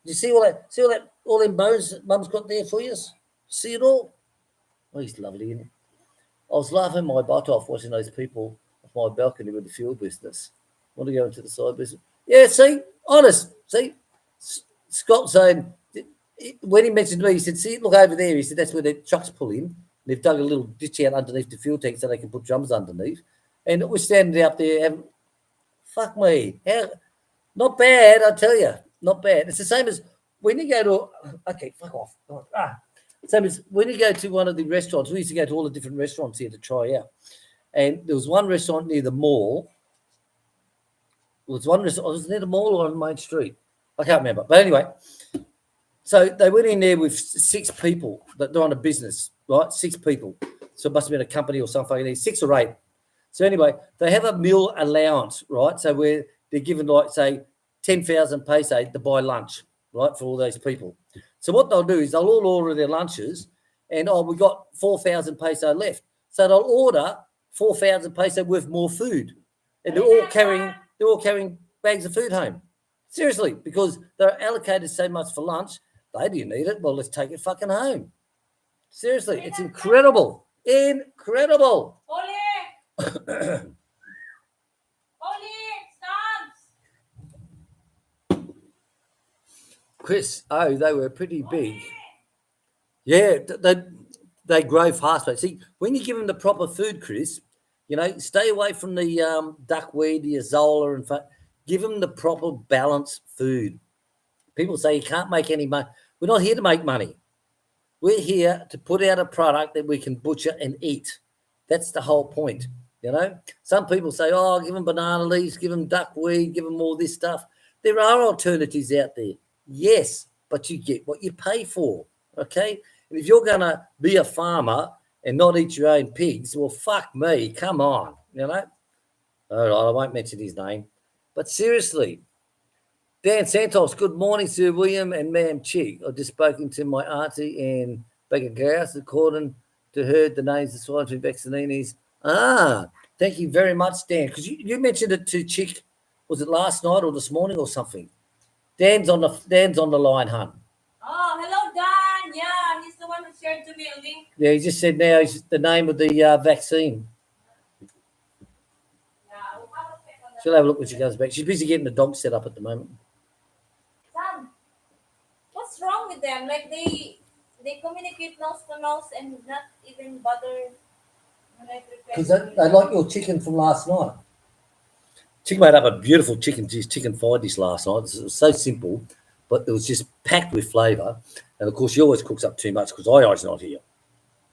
You see all that, all them bones that Mum's got there for you? See it all? Oh, he's lovely, isn't he? I was laughing my butt off watching those people off my balcony with the fuel business. Want to go into the side business? Yeah, see, honest. See, Scott saying, when he mentioned to me, he said, see, look over there. He said, that's where the trucks pull in. They've dug a little ditch out underneath the fuel tank so they can put drums underneath. And we're standing out there having, fuck me. Not bad, I tell you. Not bad. It's the same as when you go to, okay, fuck off. Same as when you go to one of the restaurants. We used to go to all the different restaurants here to try out. And there was one restaurant near the mall. Was it near the mall or on Main Street? I can't remember. But anyway, so they went in there with 6 people that they're on a business, right? 6 people. So it must have been a company or something. 6 or 8. So anyway, they have a meal allowance, right? So where they're given, like, say, 10,000 peso to buy lunch, right, for all those people. So what they'll do is they'll all order their lunches and, we got 4,000 peso left. So they'll order 4,000 peso worth more food. And they're all carrying bags of food home. Seriously, because they're allocated so much for lunch, they didn't eat it. Well, let's take it fucking home. Seriously, it's incredible. Incredible. Oli, stop. Chris, they were pretty big. Yeah, they grow fast. But see, when you give them the proper food, Chris, stay away from the duckweed, the azolla, and give them the proper balanced food. People say you can't make any money. We're not here to make money. We're here to put out a product that we can butcher and eat. That's the whole point, Some people say, give them banana leaves, give them duckweed, give them all this stuff. There are alternatives out there. Yes, but you get what you pay for, okay? And if you're going to be a farmer and not eat your own pigs, well, fuck me, come on, All right, I won't mention his name. But seriously, Dan Santos, good morning, Sir William and Ma'am Chic. I've just spoken to my auntie and Becca Garris. According to her, the names of swine flu vaccininis. Thank you very much, Dan, because you mentioned it to Chic. Was it last night or this morning or something? Dan's on the line, hun. Oh, hello, Dan. Yeah, he's the one who shared to me a link. Yeah, he just said now he's the name of the vaccine. Yeah, She'll have a look when she comes back. She's busy getting the dog set up at the moment. Sam, what's wrong with them? Like they communicate nose to nose and not even bother. Because they like your chicken from last night. Chick made up a beautiful chicken fried dish last night. It was so simple, but it was just packed with flavour. And, of course, she always cooks up too much because I's not here.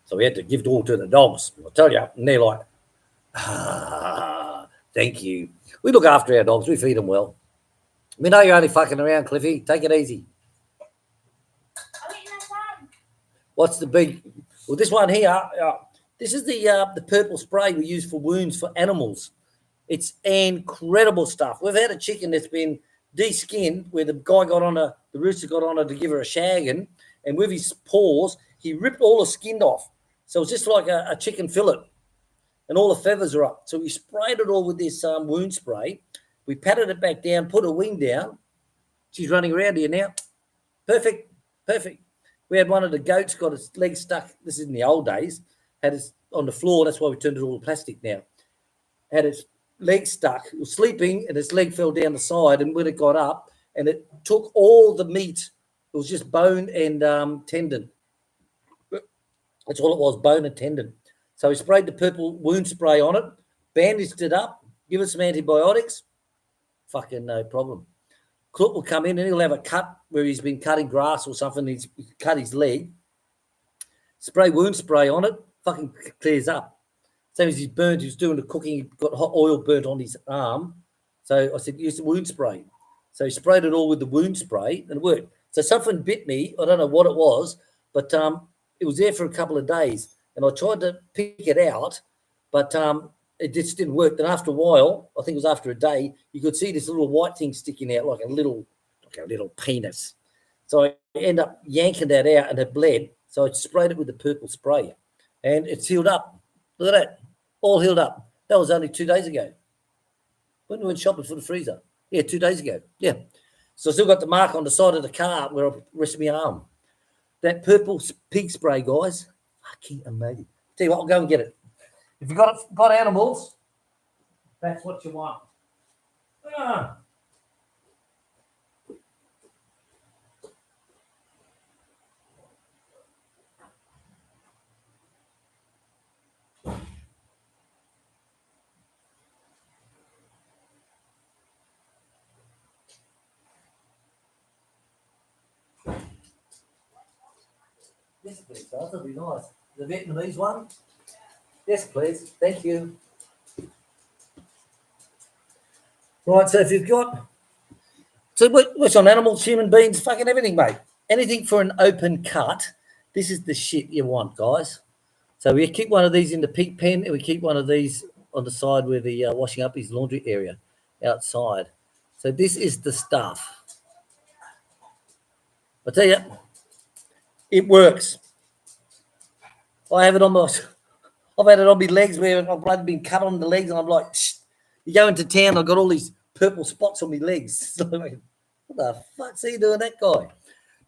So we had to give it all to the dogs. I'll tell you. And they're like, thank you. We look after our dogs. We feed them well. We know you're only fucking around, Cliffy. Take it easy. What's the big... Well, this one here, this is the purple spray we use for wounds for animals. It's incredible stuff. We've had a chicken that's been de-skinned where the rooster got on her to give her a shagging, and with his paws, he ripped all the skin off. So it's just like a chicken fillet, and all the feathers are up. So we sprayed it all with this wound spray. We patted it back down, put her wing down. She's running around here now. Perfect. We had one of the goats got its leg stuck. This is in the old days. Had it on the floor. That's why we turned it all to plastic now. Had its leg stuck. It was sleeping, and its leg fell down the side. And when it got up, and it took all the meat, it was just bone and tendon. That's all it was, bone and tendon. So he sprayed the purple wound spray on it, bandaged it up, give it some antibiotics. Fucking no problem. Cook will come in and he'll have a cut where he's been cutting grass or something. He's cut his leg. Spray wound spray on it, fucking clears up. Same as he's burned, he was doing the cooking, he got hot oil burnt on his arm. So I said, use the wound spray. So he sprayed it all with the wound spray and it worked. So something bit me. I don't know what it was, but it was there for a couple of days. And I tried to pick it out, but it just didn't work. Then after a while, I think it was after a day, you could see this little white thing sticking out like a little penis. So I end up yanking that out and it bled. So I sprayed it with the purple spray and it's healed up. Look at that. All healed up. That was only 2 days ago. When we went shopping for the freezer. Yeah, 2 days ago. Yeah. So I still got the mark on the side of the car where I rested my arm. That purple pig spray, guys. Fucking amazing. Tell you what, I'll go and get it. If you've got animals, that's what you want. Ah. Yes, please. That'll be nice. The Vietnamese one? Yes, please. Thank you. Right, so if you've got... So what's on animals, human beings, fucking everything, mate. Anything for an open cut, this is the shit you want, guys. So we keep one of these in the pig pen and we keep one of these on the side where the washing up is laundry area outside. So this is the stuff. I tell you, it works. I have it on my... I've had it on my legs where I've been cut on the legs and I'm like, shh. You go into town, I've got all these purple spots on my legs. So like, what the fuck's he doing, that guy?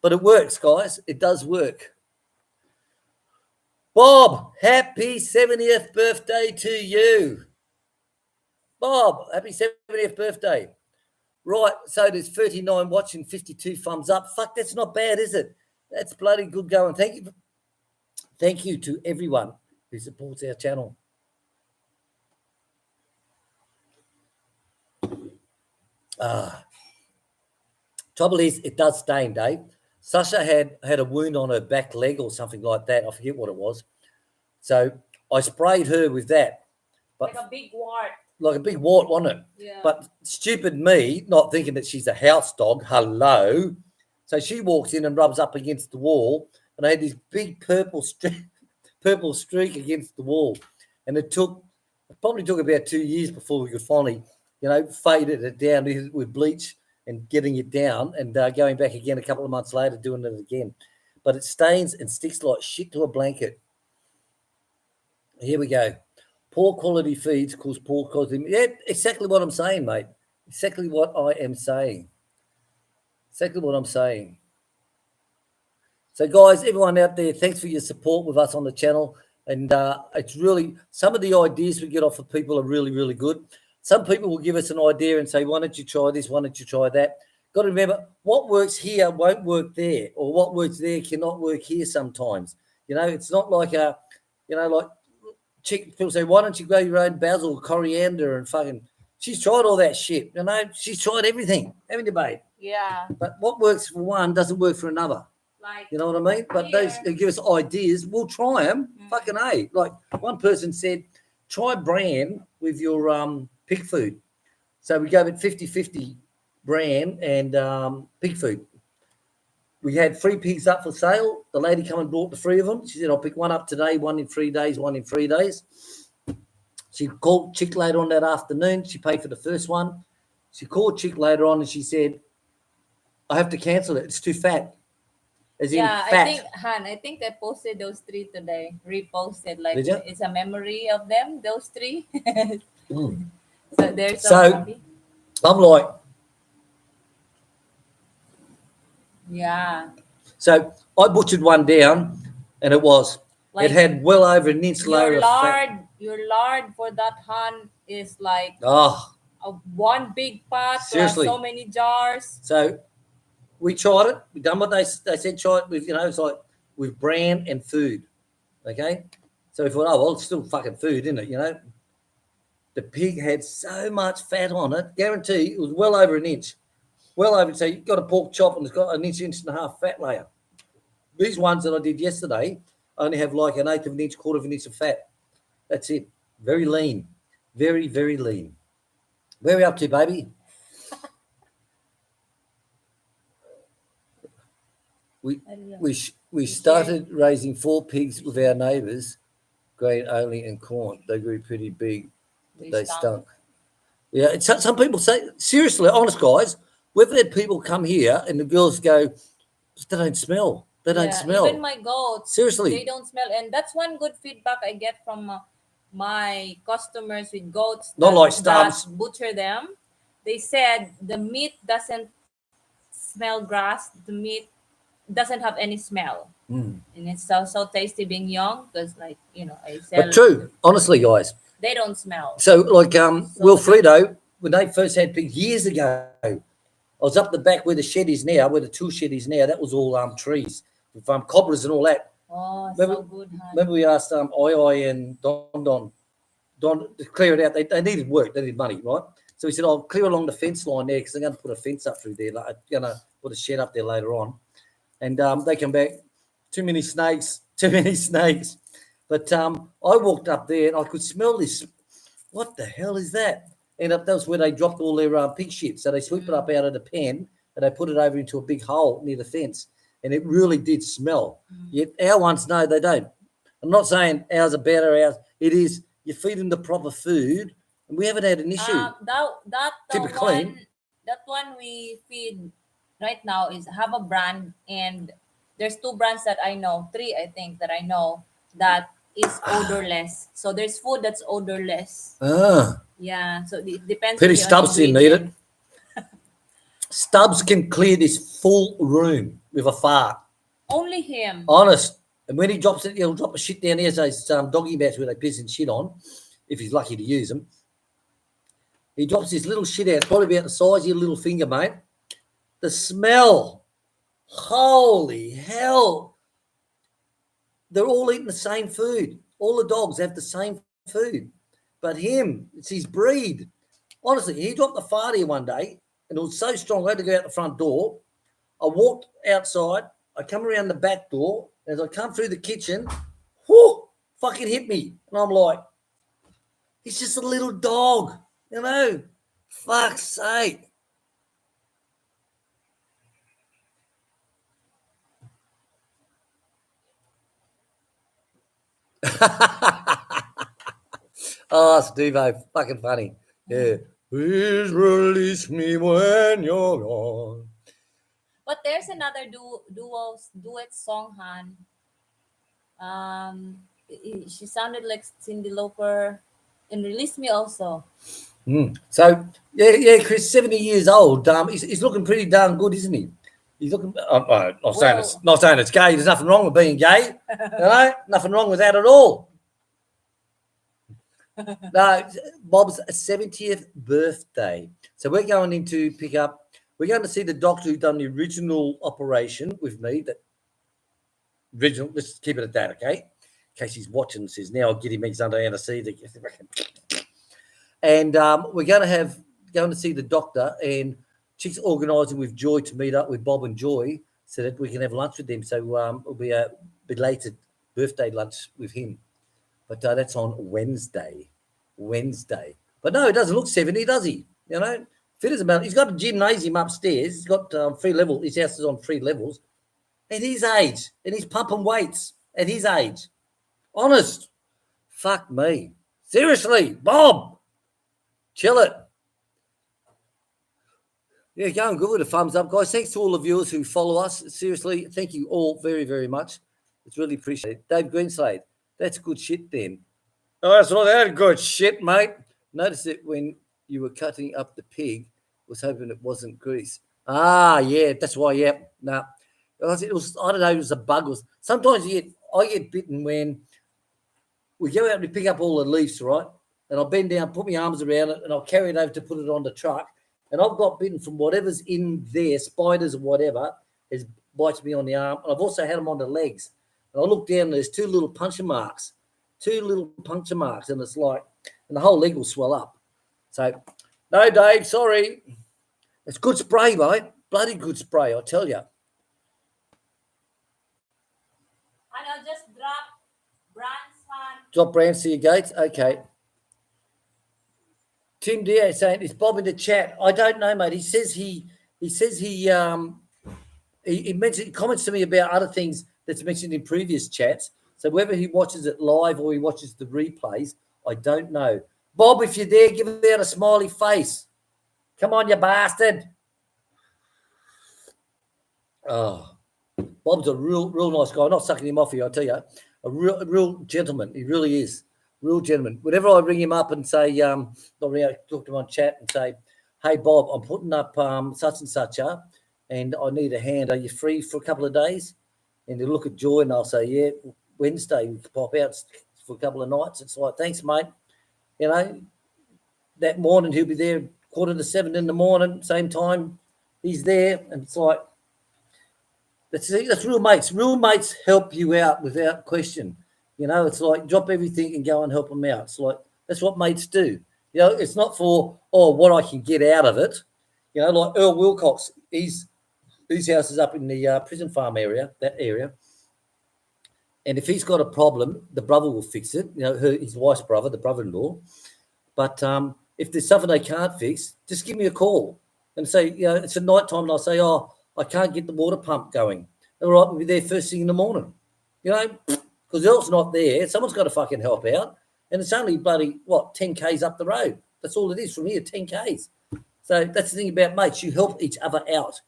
But it works, guys. It does work. Bob, happy 70th birthday to you. Bob, happy 70th birthday. Right, so there's 39 watching, 52 thumbs up. Fuck, that's not bad, is it? That's bloody good going. Thank you to everyone who supports our channel. Trouble is, it does stain, Dave. Sasha had a wound on her back leg or something like that. I forget what it was. So I sprayed her with that. But like a big wart. Like a big wart, wasn't it? Yeah. But stupid me, not thinking that she's a house dog. Hello. So she walks in and rubs up against the wall, and I had this big purple streak against the wall. And it probably took about 2 years before we could finally, faded it down with bleach and getting it down and going back again a couple of months later, doing it again. But it stains and sticks like shit to a blanket. Here we go. Poor quality feeds cause poor quality. Yeah, exactly what I'm saying, mate. Exactly what I am saying. Exactly what I'm saying. So, guys, everyone out there, thanks for your support with us on the channel. And it's really, some of the ideas we get off of people are really, really good. Some people will give us an idea and say, why don't you try this? Why don't you try that? Got to remember, what works here won't work there, or what works there cannot work here sometimes. It's not like like Chic, people say, why don't you grow your own basil, coriander, and fucking, she's tried all that shit. She's tried everything, haven't you, babe? Yeah. But what works for one doesn't work for another. Like, you know what I mean? But those who give us ideas, we'll try them. Fucking A. Like one person said, try bran with your pig food. So we gave it 50-50 bran and pig food. We had 3 pigs up for sale. The lady come and bought the 3 of them. She said, I'll pick one up today, one in 3 days, one in 3 days. She called Chic later on that afternoon. She paid for the first one. She called Chic later on and she said, I have to cancel it. It's too fat. As in fat. I think I posted those 3 today. Reposted. Like, Did you? it's a memory of them, those 3. Mm. So they're so happy. I'm like, yeah. So I butchered one down, and it had well over an inch layer of fat. Your lard for that hunt is like Oh, one big pot plus seriously. so many jars. So we tried it. We done what they said. Try it with it's like with brand and food. Okay. So we thought, oh well, it's still fucking food, isn't it? The pig had so much fat on it. Guarantee it was well over an inch. Well over. So you've got a pork chop and it's got an inch and a half fat layer. These ones that I did yesterday only have like an eighth of an inch, quarter of an inch of fat. That's it. Very lean. Very, very lean. Where are we up to, baby? We I don't know. we started raising 4 pigs with our neighbours, grain only and corn. They grew pretty big, but they stunk. Yeah, some people say, seriously, honest guys, we've had people come here and the girls go, they don't smell. They don't smell. Even my goats, Seriously. they don't smell. And that's one good feedback I get from my customers with goats Not like Stubbs. that butcher them. They said the meat doesn't smell grass. The meat doesn't have any smell. Mm. And it's so tasty being young because, like, I sell. But true, honestly, guys. They don't smell. So, like, Wilfredo, when they first had pigs years ago, I was up the back where the shed is now, where the tool shed is now. That was all trees with cobblers and all that. Oh, remember, so good, huh? Remember we asked I and Don to clear it out. They needed work. They needed money, right? So we said, I'll clear along the fence line there because I'm going to put a fence up through there. Like, I'm going to put a shed up there later on. And they come back, too many snakes. But I walked up there and I could smell this. What the hell is that? And that was where they dropped all their pig shit. So they sweep it up out of the pen and they put it over into a big hole near the fence. And it really did smell. Yet our ones, no, they don't. I'm not saying ours are better. Ours, it is, you feed them the proper food. And we haven't had an issue. That one we feed right now is have a brand, and there's 2 brands that I know, 3 I think that I know that is odorless. So there's food that's odorless. Yeah, so it depends. Pretty Stubbs didn't need it. Stubbs can clear this full room with a fart. Only him. Honest. And when he drops it, he'll drop a shit down here. Those doggy mats where they piss and shit on, if he's lucky to use them. He drops his little shit out, probably about the size of your little finger, mate. The smell. Holy hell. They're all eating the same food. All the dogs have the same food. But him, it's his breed. Honestly, he dropped the fart here one day, and it was so strong, I had to go out the front door. I walked outside. I come around the back door. As I come through the kitchen, whoo, fucking hit me. And I'm like, he's just a little dog, Fuck's sake. Oh, Steve-O, fucking funny. Yeah. Please release me when you're gone. But there's another duet song, Han. She sounded like Cyndi Lauper and Release Me also. So, yeah, Chris, 70 years old. He's looking pretty darn good, isn't he? He's looking. Not saying it's gay. There's nothing wrong with being gay. Nothing wrong with that at all. No, Bob's 70th birthday. So we're going in to pick up. We're going to see the doctor who done the original operation with me. Let's keep it at that, okay? In case he's watching and says, now I'll get him under anesthesia. And we're going to see the doctor, and Chic's organising with Joy to meet up with Bob and Joy so that we can have lunch with them. So it'll be a belated birthday lunch with him. But that's on Wednesday. But no, he doesn't look 70, does he? Fit as a man. He's got a gymnasium upstairs. He's got 3 levels. His house is on 3 levels. At his age, and he's pumping weights at his age. Honest. Fuck me. Seriously, Bob. Chill it. Yeah, going good with a thumbs up, guys. Thanks to all the viewers who follow us. Seriously, thank you all very, very much. It's really appreciated. Dave Greenslade, that's good shit then. Oh, that's not that good shit, mate. Notice it when you were cutting up the pig. Was hoping it wasn't grease. Ah, yeah, that's why, yeah. No. It was, I don't know, it was a bug. Sometimes I get bitten when we go out and we pick up all the leaves, right? and I'll bend down, put my arms around it, and I'll carry it over to put it on the truck. And I've got bitten from whatever's in there, spiders or whatever, has bites me on the arm. And I've also had them on the legs. And I look down and there's two little puncture marks, and it's like, and the whole leg will swell up. So, no, Dave, sorry. It's good spray, mate. Bloody good spray, I tell you. And I'll just drop Brand's hand. Drop brands to your gates? Okay. Tim Diaz saying, is Bob in the chat? I don't know, mate. He says he mentioned, he comments to me about other things that's mentioned in previous chats. So whether he watches it live or he watches the replays, I don't know. Bob, if you're there, give out a smiley face. Come on, you bastard. Oh, Bob's a real nice guy. I'm not sucking him off here, I tell you. A real gentleman. He really is. Real gentleman. Whenever I ring him up and say, talk to him on chat and say, hey, Bob, I'm putting up such and such up and I need a hand. Are you free for a couple of days? And he'll look at Joy and I'll say, yeah, Wednesday we can pop out for a couple of nights. It's like, thanks, mate. You know, that morning he'll be there 6:45 in the morning, same time he's there. And it's like, that's real mates. Real mates help you out without question. You know, it's like drop everything and go and help them out. It's like, that's what mates do. You know, it's not for, what I can get out of it. You know, like Earl Wilcox, his house is up in the prison farm area, that area. And if he's got a problem, the brother will fix it. You know, his wife's brother, the brother-in-law. But if there's something they can't fix, just give me a call and say, you know, it's a night time and I'll say, I can't get the water pump going. All right, we'll be there first thing in the morning. You know, because Earl's not there. Someone's got to fucking help out. And it's only bloody, 10 Ks up the road. That's all it is from here, 10 Ks. So that's the thing about mates. You help each other out,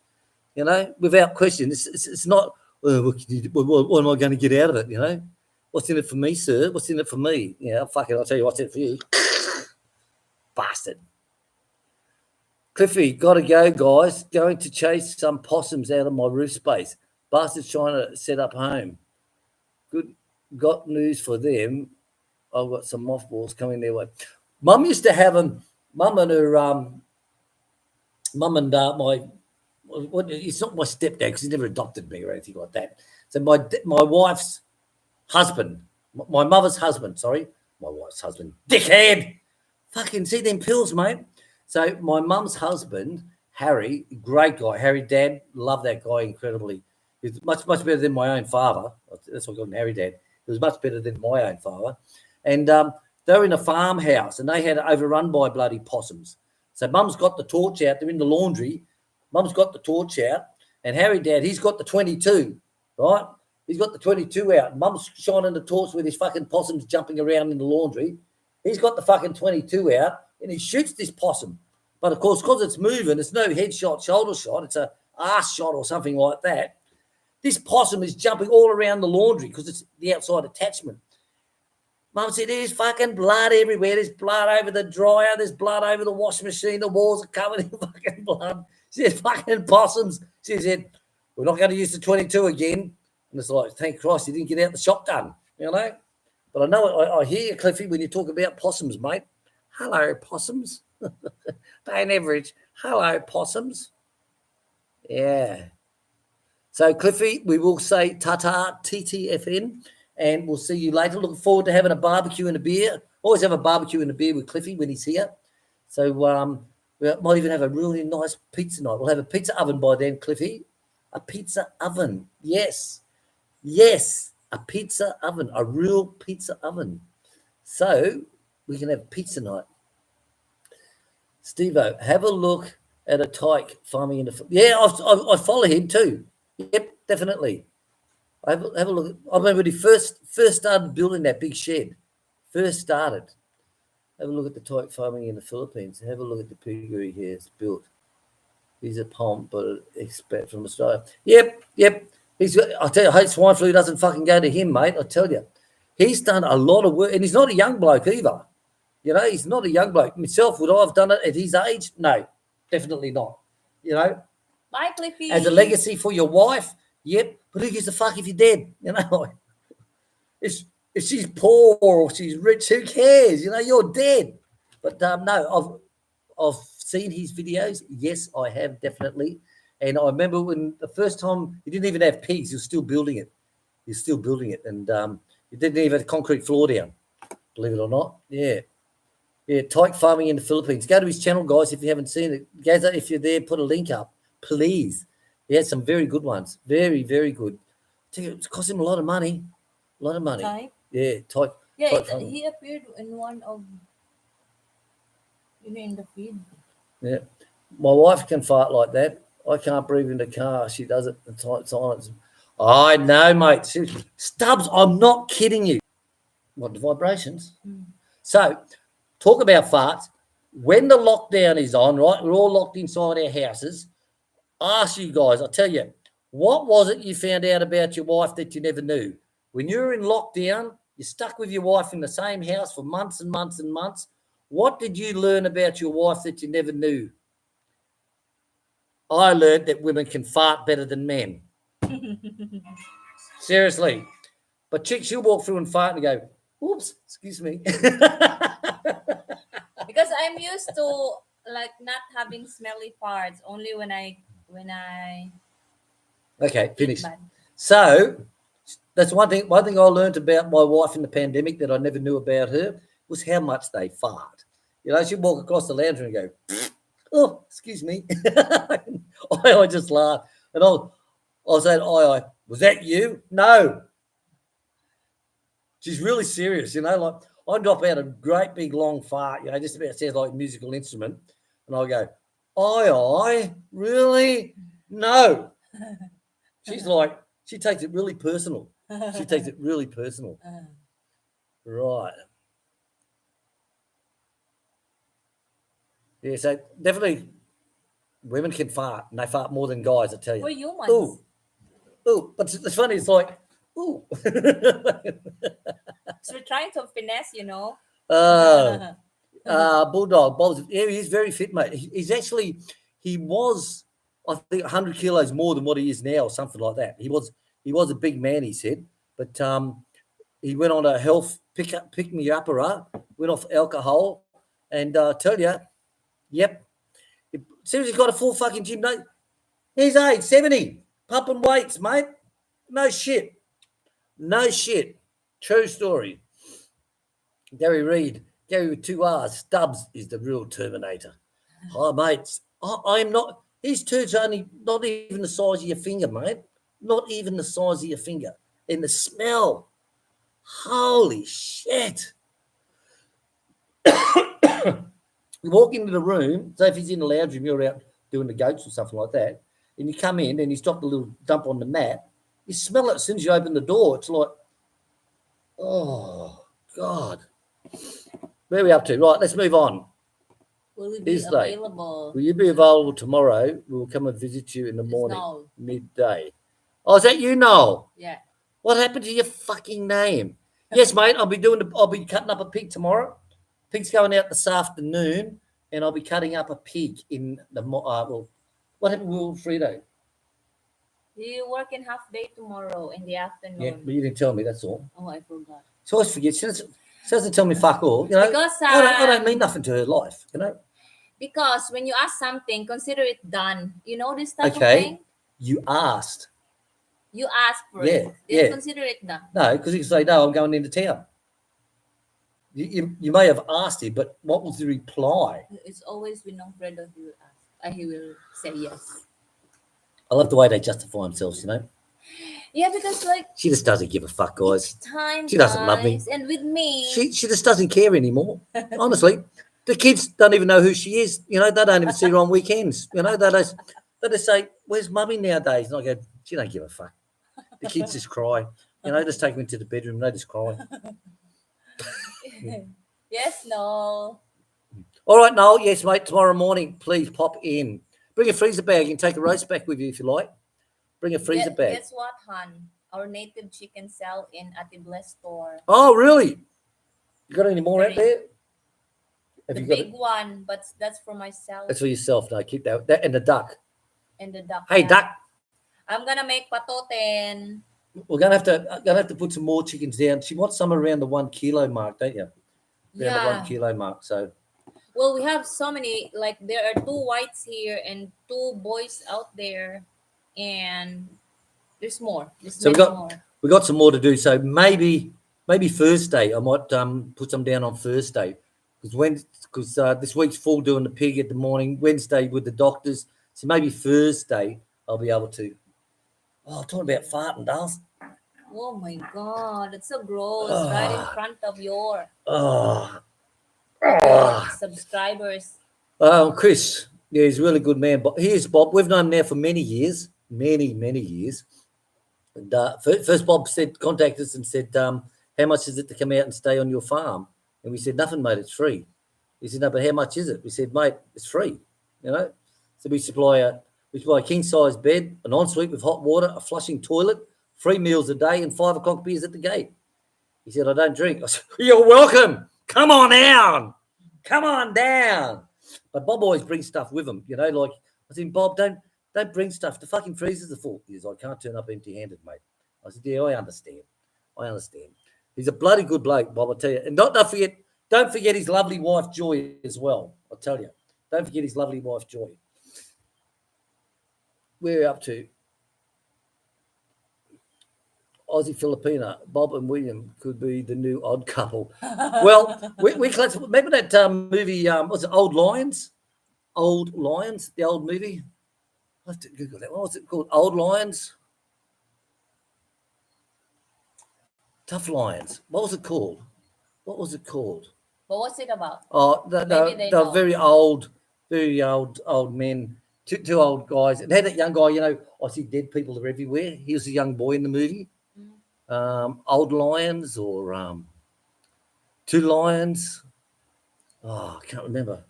you know, without question. It's not, what am I going to get out of it, you know? What's in it for me, sir? What's in it for me? Yeah, fuck it, I'll tell you what's in it for you. Bastard. Cliffy, got to go, guys. Going to chase some possums out of my roof space. Bastard's trying to set up home. Good. Got news for them. I've got some mothballs coming their way. Mum used to have them. Mum and her, Mum and it's not my stepdad because he never adopted me or anything like that. So my wife's husband, my mother's husband, my wife's husband, dickhead. Fucking see them pills, mate. So my mum's husband, Harry, great guy. Harry Dad, love that guy incredibly. He's much better than my own father. That's why I call him Harry Dad. He was much better than my own father. And they were in a farmhouse and they had it overrun by bloody possums. So Mum's got the torch out. They're in the laundry. Mum's got the torch out. And Harry Dad, he's got the 22, right? He's got the 22 out. Mum's shining the torch with his fucking possums jumping around in the laundry. He's got the fucking 22 out and he shoots this possum. But, of course, because it's moving, it's no headshot, shoulder shot. It's a arse shot or something like that. This possum is jumping all around the laundry because it's the outside attachment. Mum said, there's fucking blood everywhere. There's blood over the dryer. There's blood over the washing machine. The walls are covered in fucking blood. She said, fucking possums. She said, we're not going to use the 22 again. And it's like, thank Christ you didn't get out the shotgun, you know. But I know, I hear you, Cliffy, when you talk about possums, mate. Hello, possums. Dane Everidge. Hello, possums. Yeah. So, Cliffy, we will say ta-ta, TTFN, and we'll see you later. Looking forward to having a barbecue and a beer. Always have a barbecue and a beer with Cliffy when he's here. So we might even have a really nice pizza night. We'll have a pizza oven by then, Cliffy. A pizza oven. Yes. Yes, a pizza oven, a real pizza oven. So we can have pizza night. Steve-O, have a look at a tyke farming in the... Yeah, I follow him too. Yep, definitely. Have a look. I remember when he first started building that big shed. First started. Have a look at the tyke farming in the Philippines. Have a look at the piggery he has built. He's a pomp, but an expat from Australia. Yep. I tell you, I hate swine flu doesn't fucking go to him, mate. I tell you. He's done a lot of work, and he's not a young bloke either. You know, he's not a young bloke. Myself, would I have done it at his age? No, definitely not. You know? Bye, Cliffy. As a legacy for your wife, yep. But who gives a fuck if you're dead? You know? if she's poor or she's rich, who cares? You know, you're dead. But no, I've seen his videos. Yes, I have definitely. And I remember when the first time he didn't even have pigs, he was still building it. He's still building it, and he didn't even have a concrete floor down. Believe it or not, yeah. Tyke farming in the Philippines. Go to his channel, guys, if you haven't seen it. Gaza, if you're there, put a link up, please. He has some very good ones. Very, very good. It's cost him a lot of money. A lot of money. Tyke? Yeah, Tyke. Yeah, Tyke farming. he appeared in one of, in the feed. Yeah. My wife can fart like that. I can't breathe in the car. She does it in silence. I know, mate. Seriously. Stubbs, I'm not kidding you. What, the vibrations? So, talk about farts. When the lockdown is on, right, we're all locked inside our houses. Ask you guys, I'll tell you, what was it you found out about your wife that you never knew? When you were in lockdown, you're stuck with your wife in the same house for months and months and months. What did you learn about your wife that you never knew? I learned that women can fart better than men. Seriously. But Chic, she'll walk through and fart and go, oops, excuse me. Because I'm used to like not having smelly farts, only when I Okay, finish. bad. So that's one thing. One thing I learned about my wife in the pandemic that I never knew about her was how much they fart. You know, she'd walk across the lounge and go, oh, excuse me. I just laugh. And I'll say, was that you? No. She's really serious, you know, like I drop out a great big long fart, you know, just about sounds like a musical instrument. And I go, really? No. She's like, she takes it really personal. She takes it really personal. Right. Yeah, so definitely women can fart, and they fart more than guys, I tell you. We're humans. Ooh. But it's funny, it's like, ooh. So we're trying to finesse, Bulldog, Bob's, yeah, he's very fit, mate. He was, I think, 100 kilos more than what he is now, or something like that. He was a big man, he said, but he went on a health pick me upper, went off alcohol, and tell you, yep, seriously got a full fucking gym. No, his age 70, pumping weights, mate. No shit. True story. Gary with 2 R's. Stubbs is the real Terminator. Hi, mates. I'm not. His turds are only not even the size of your finger, mate. Not even the size of your finger. And the smell. Holy shit. You walk into the room, so if he's in the lounge room, you're out doing the goats or something like that, and you come in and he's dropped a little dump on the mat, you smell it as soon as you open the door. It's like, oh, God. Where are we up to? Right, let's move on. Will we be available? Will you be available tomorrow? We'll come and visit you in the morning, midday. Oh, is that you, Noel? Yeah. What happened to your fucking name? Yes, mate, I'll be cutting up a pig tomorrow. Pig's going out this afternoon, and I'll be cutting up a pig in the what happened with Wilfredo? You work in half day tomorrow in the afternoon. Yeah, but you didn't tell me, that's all. Oh, I forgot. She always forgets. She doesn't tell me fuck all. You know, because I don't mean nothing to her life, you know. Because when you ask something, consider it done. You know this type of Okay, thing? you asked. You asked for it. Yeah. Consider it done. No, because you say, no, I'm going into town. You may have asked him, but what was the reply? It's always with no Fredo he will ask. He will say yes. I love the way they justify themselves, you know. Yeah, because like she just doesn't give a fuck, guys. Time, she doesn't love me. And with me, she just doesn't care anymore. Honestly, the kids don't even know who she is. You know, they don't even see her on weekends. You know, they just say, "Where's mummy nowadays?" And I go, "She don't give a fuck." The kids just cry. You know, just take them into the bedroom and they just cry. Yes, no. All right, Noel. Yes, mate. Tomorrow morning, please pop in. Bring a freezer bag. You can take a roast back with you if you like. Bring a freezer bag. Guess what, hon? Our native chicken sell in Ate Bless store. Oh, really? You got any more out there? The big one, but that's for myself. That's for yourself. No, keep that and the duck. And the duck. Hey, duck. I'm gonna make patoten. We're gonna have to put some more chickens down. She wants some around the 1 kilo mark, don't you? Around the 1 Yeah. kilo mark. So Well, we have so many. Like there are two whites here and two boys out there, and there's more. There's so many more. we got some more to do. So maybe Thursday I might put some down on Thursday because this week's full doing the pig at the morning. Wednesday with the doctors. So maybe Thursday I'll be able to. Oh, talking about farting, Dales. Oh my god, that's so gross! Right in Oh, front of your oh, your oh. subscribers. Chris, yeah, he's a really good man. But here's Bob. We've known him now for many years, many years. And first, Bob contact us and said, "How much is it to come out and stay on your farm?" And we said, "Nothing, mate. It's free." He said, "No, but how much is it?" We said, "Mate, it's free." You know, so we supply a king size bed, an ensuite with hot water, a flushing toilet, 3 meals a day, and 5 o'clock beers at the gate. He said, "I don't drink." I said, "You're welcome. Come on down. Come on down." But Bob always brings stuff with him, like I said, "Bob, don't bring stuff. The fucking freezers are full." He says, "I can't turn up empty-handed, mate." I said, "Yeah, I understand. I understand." He's a bloody good bloke, Bob, I tell you. And don't forget his lovely wife Joy as well. I'll tell you. Don't forget his lovely wife Joy. We're up to Aussie Filipina. Bob and William could be the new odd couple. Well, we remember that movie, was it Old Lions? Old Lions, the old movie. I have to Google that. What was it called? Old Lions? Tough Lions. What was it called? What was it called? But what's it about? Oh, Maybe they they're know. very old men, two old guys. And had that young guy, I see dead people are everywhere. He was a young boy in the movie. Old Lions or Two Lions. Oh, I can't remember.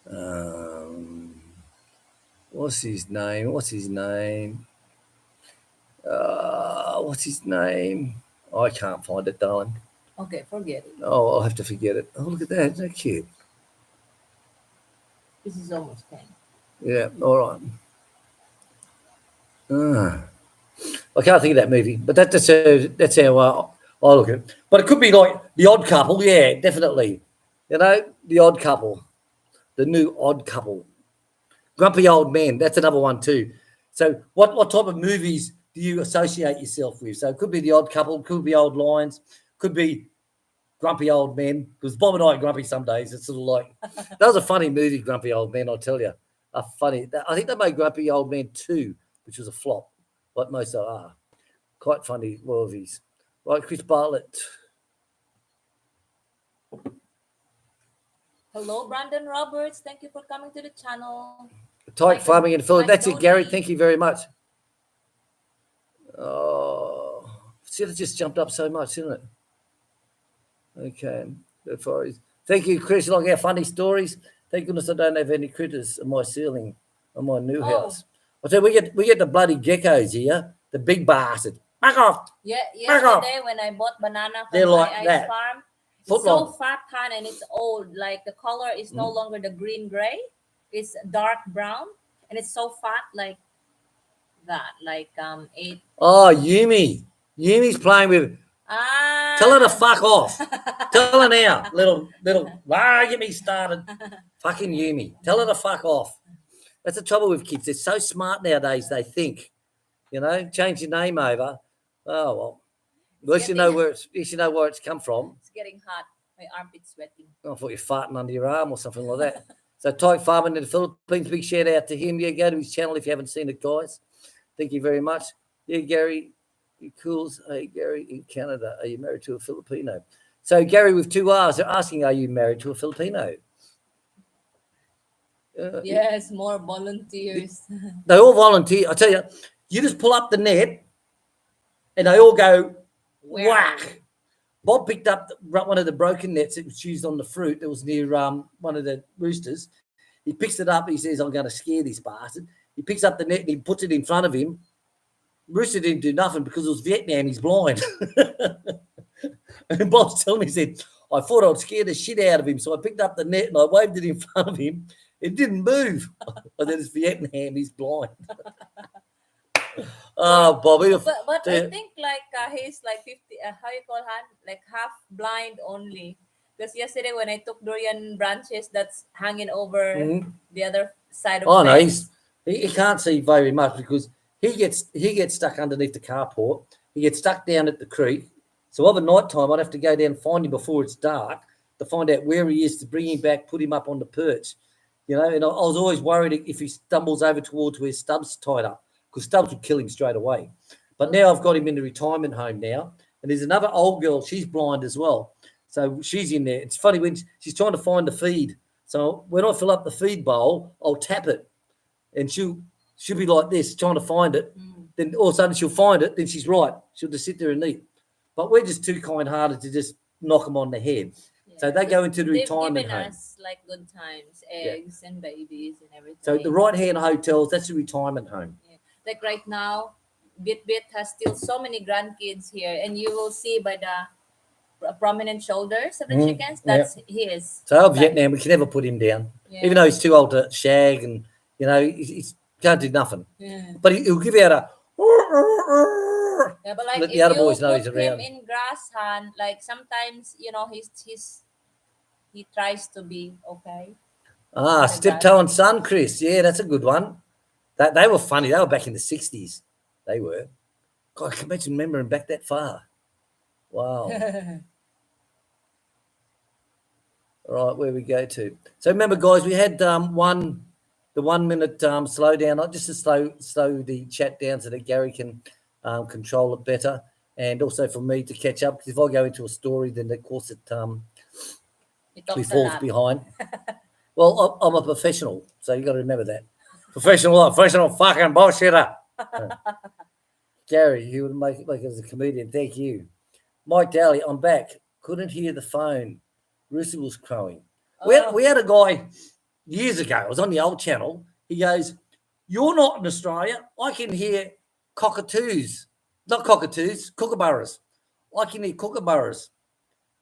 Um, what's his name? What's his name? What's his name? I can't find it, darling. Okay, forget it. Oh, I'll have to forget it. Oh, look at that. Isn't that cute? This is almost 10. Yeah, all right. I can't think of that movie, but that's how I look at it. But it could be like The Odd Couple. Yeah, definitely. The Odd Couple. The new Odd Couple. Grumpy Old Men. That's another one too. So what type of movies do you associate yourself with? So it could be The Odd Couple, could be Old Lions, could be Grumpy Old Men, because Bob and I are grumpy some days. It's sort of like, that was a funny movie, Grumpy Old Men, I'll tell you. I think they made Grumpy Old Men 2, which was a flop, like most are. Quite funny movies. Right, Chris Bartlett. Hello, Brandon Roberts. Thank you for coming to the channel. Tyke Farming in Philly. That's it, Gary. donate. Thank you very much. Oh, see, it just jumped up so much, isn't it? Okay. Thank you, Chris. Like our funny stories. Thank goodness I don't have any critters on my ceiling on my new house. I tell you, we get the bloody geckos here, the big bastards. Back off. Yeah, Back off. yesterday when I bought banana from They're like my ice that. farm, Foot it's so long. fat, Han, and it's old. Like the color is no longer the green gray; it's dark brown, and it's so fat, like that. Like 8. Oh, Yumi's playing with. Ah. Tell her to fuck off. Tell her now, little. Get me started. Fucking Yumi. Tell her to fuck off. That's the trouble with kids. They're so smart nowadays. They think, change your name over. Oh well. At least you know where it's come from. It's getting hot. My armpit's sweating. I thought you're farting under your arm or something like that. So Tyke Farming in the Philippines, big shout out to him. Yeah, go to his channel if you haven't seen it, guys. Thank you very much. Yeah, Gary, you cools. Hey, Gary, in Canada, are you married to a Filipino? So Gary with 2 R's, they're asking, are you married to a Filipino? Yes, more volunteers. They all volunteer. I tell you, you just pull up the net and they all go whack. Bob picked up one of the broken nets that was used on the fruit that was near one of the roosters. He picks it up. He says, I'm going to scare this bastard. He picks up the net and he puts it in front of him. Rooster didn't do nothing because it was Vietnam. He's blind. And Bob's telling me, he said, I thought I'd scare the shit out of him. So I picked up the net and I waved it in front of him. It didn't move. I said, it's Vietnam. He's blind. Oh, Bobby. But I think like he's like 50. How you call Han? Like half blind only. Because yesterday when I took durian branches that's hanging over the other side of Oh the no, fence. he can't see very much because he gets stuck underneath the carport. He gets stuck down at the creek. So over night time, I'd have to go down and find him before it's dark to find out where he is to bring him back, put him up on the perch. You know, and I was always worried if he stumbles over towards where Stubbs tied up because Stubbs would kill him straight away. But now I've got him in the retirement home now, and there's another old girl. She's blind as well, so she's in there. It's funny when she's trying to find the feed. So when I fill up the feed bowl, I'll tap it, and she'll be like this, trying to find it. Then all of a sudden she'll find it. Then she's right. She'll just sit there and eat. But we're just too kind-hearted to just knock them on the head. Yeah. So they go into the They've retirement given home. us like good times, eggs and babies and everything. So the right-hand hotels, that's the retirement home. Yeah. Like right now, Bit has still so many grandkids here, and you will see by the prominent shoulders of the chickens, that's his. So our Vietnam, we can never put him down, even though he's too old to shag and, you know, he can't do nothing. Yeah. But he'll give out a... Yeah, but like Let if the other you boys know put he's him around. in grass, Han, like sometimes, you know, he tries to be okay. Step Toe and Son, Chris. Yeah, that's a good one. They were funny. They were back in the 60s. They were. God, I can imagine remembering back that far. Wow. All right, where we go to. So remember, guys, we had the 1 minute slowdown, just to slow the chat down so that Gary can control it better, and also for me to catch up. Because if I go into a story, then of course it falls behind. Well, I'm a professional, so you got to remember that. Professional fucking bullshitter. Gary, you would make it as a comedian. Thank you. Mike Daly, I'm back. Couldn't hear the phone. Rooster was crowing. We had a guy years ago. I was on the old channel. He goes, "You're not in Australia. I can hear cockatoos, not cockatoos, kookaburras. I can hear kookaburras."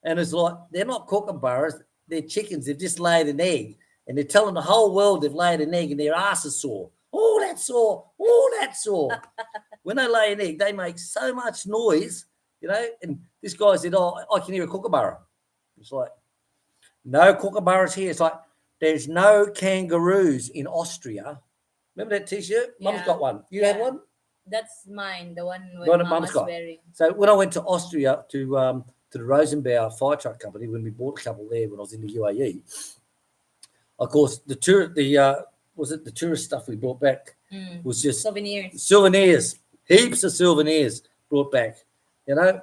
And it's like, they're not kookaburras. They're chickens. They've just laid an egg. And they're telling the whole world they've laid an egg and their ass is sore. Oh, that's sore. Oh, that's sore. When they lay an egg, they make so much noise, you know. And this guy said, "Oh, I can hear a kookaburra." It's like, no kookaburras here. It's like, there's no kangaroos in Austria. Remember that T-shirt? Yeah. Mum's got one. You had one? That's mine, the one Mum's got. wearing. So when I went to Austria to the Rosenbauer fire truck company, when we bought a couple there when I was in the UAE, of course, the tourist stuff we brought back was just souvenirs, heaps of souvenirs brought back, you know.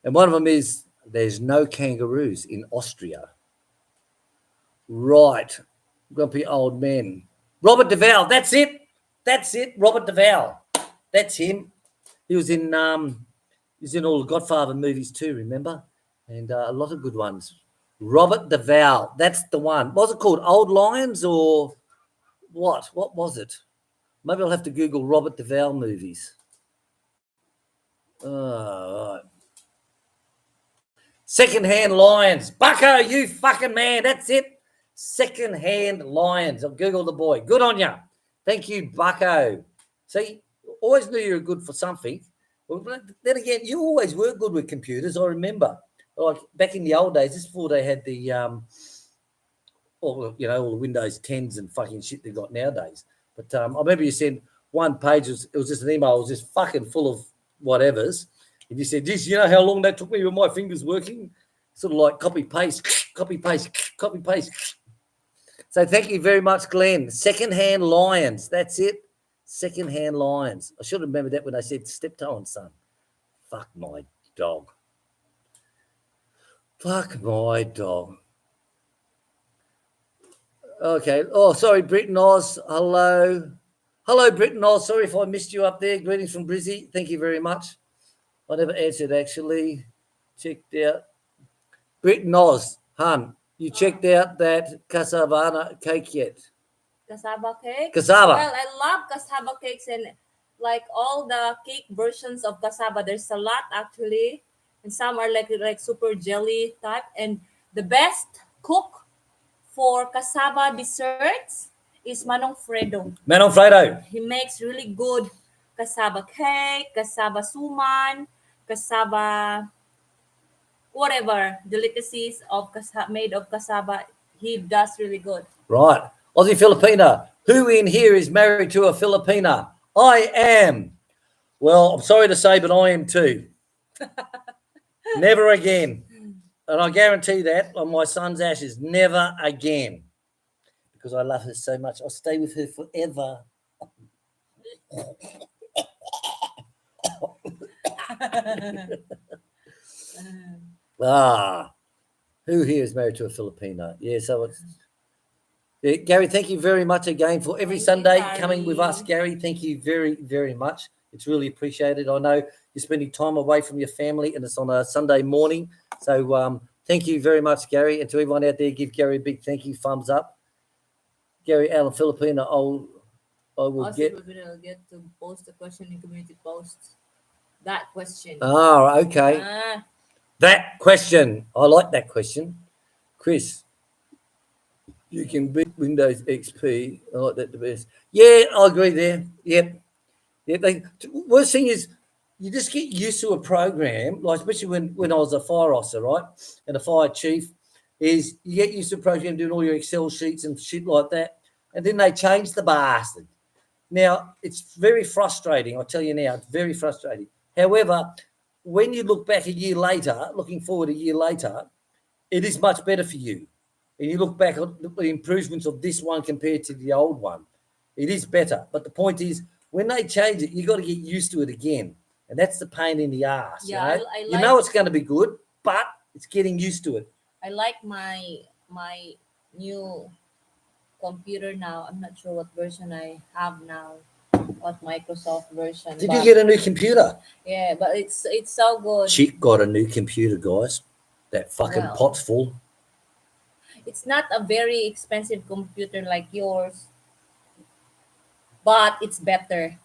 And one of them is, there's no kangaroos in Austria. Right, grumpy old men. Robert Davao, that's it. Robert Davao, that's him. He was in all the Godfather movies too, remember? And a lot of good ones. Robert Davao, that's the one. What was it called? Old Lions or what? What was it? Maybe I'll have to Google Robert Davao movies. Right. Secondhand Lions. Bucko, you fucking man. That's it. Secondhand Lions. I'll Google the boy. Good on you. Thank you, Bucko. See, always knew you were good for something. But then again, you always were good with computers, I remember. Like back in the old days, just before they had the all the Windows 10s and fucking shit they got nowadays. But I remember you sent one page, it was just an email, it was just fucking full of whatevers. And you said, "Geez, you know how long that took me with my fingers working?" Sort of like copy, paste. So thank you very much, Glenn. Secondhand Lions. That's it. Secondhand Lions. I should have remembered that when I said Steptoe and Son. Fuck my dog. Okay. Oh, sorry, Britton Oz. Hello, Britton Oz. Sorry if I missed you up there. Greetings from Brizzy. Thank you very much. I never answered, actually. Checked out. Britton Oz, hun, you checked out that cassava cake yet? Cassava cake? Cassava. Well, I love cassava cakes, and like all the cake versions of cassava. There's a lot actually, and some are like super jelly type. And the best cook for cassava desserts is Manong Fredo. Man Alfredo. He makes really good cassava cake, cassava suman, cassava whatever delicacies of made of cassava. He does really good. Right. Aussie Filipina. Who in here is married to a Filipina? I am. Well, I'm sorry to say, but I am too. Never again. And I guarantee that on my son's ashes, never again. Because I love her so much. I'll stay with her forever. Who here is married to a Filipina? Yeah, so it's yeah, Gary, thank you very much again for every Thank you, Sunday Gary. coming with us, Gary. Thank you very, very much. It's really appreciated. I know you're spending time away from your family and it's on a Sunday morning. So thank you very much, Gary. And to everyone out there, give Gary a big thank you, thumbs up. Gary Allen Filipina, I will get to post a question in community posts. That question. okay. That question. I like that question. Chris, you can beat Windows XP. I like that the best. Yeah, I agree there. Yep. Yeah, worst thing is you just get used to a program, like especially when I was a fire officer, right? And a fire chief, is you get used to a program doing all your Excel sheets and shit like that. And then they change the bastard. Now, it's very frustrating. I tell you now, it's very frustrating. However, when you look back a year later, looking forward a year later, it is much better for you. And you look back at the improvements of this one compared to the old one. It is better. But the point is, when they change it, you got to get used to it again. And that's the pain in the ass. Yeah, you know it's going to be good, but it's getting used to it. I like my new computer now. I'm not sure what version I have now. What Microsoft version. Did you get a new computer? Yeah, but it's so good. Chic got a new computer, guys. That fucking pot's full. It's not a very expensive computer like yours, but it's better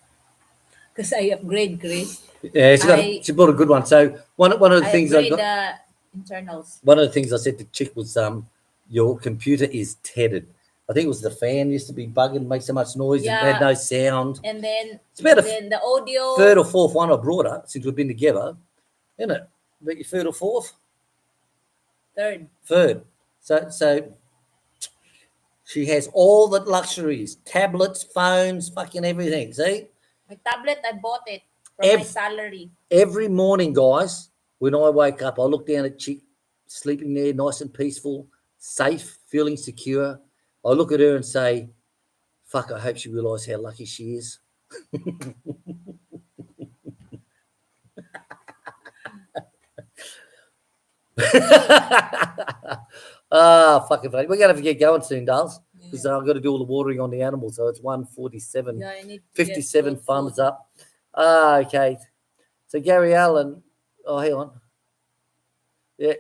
because I upgrade, Chris. Yeah, she bought a good one. So one of the things I got. The internals. One of the things I said to Chick was, your computer is tethered. I think it was the fan used to be bugging, make so much noise, and had no sound. And then it's about then the audio. Third or fourth one I brought her since we've been together, isn't it? About your third or fourth? Third. So she has all the luxuries, tablets, phones, fucking everything. See? My tablet, I bought it from my salary. Every morning, guys, when I wake up, I look down at Chick, sleeping there, nice and peaceful, safe, feeling secure. I look at her and say, fuck, I hope she realises how lucky she is. Fucking funny. We're going to have to get going soon, Dales, because I've got to do all the watering on the animals. So it's 1:47. Yeah, I need 57 thumbs up. Okay. So Gary Allen, hang on. Yeah.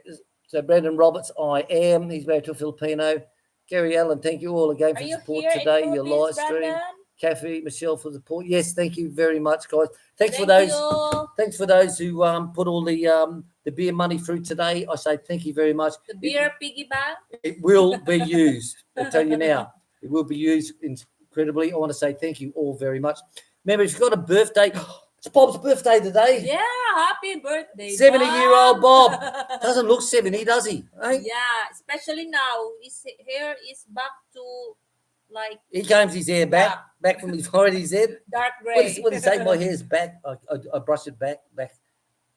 So Brandon Roberts, I am. He's married to a Filipino. Gary Allen, thank you all again for support today. Your live stream. Kathy, Michelle for the support. Yes, thank you very much, guys. Thanks for those who put all the beer money through today. I say thank you very much. The beer piggy bank. It will be used. I'll tell you now. It will be used incredibly. I want to say thank you all very much. Remember, if you've got a birthday, it's Bob's birthday today. Yeah, happy birthday, 70-year-old Bob. Doesn't look 70, does he? Hey? Yeah, especially now. His hair is back to like. He combs his hair back from his forehead, his head. Dark gray. What did he say? My hair's back. I brush it back.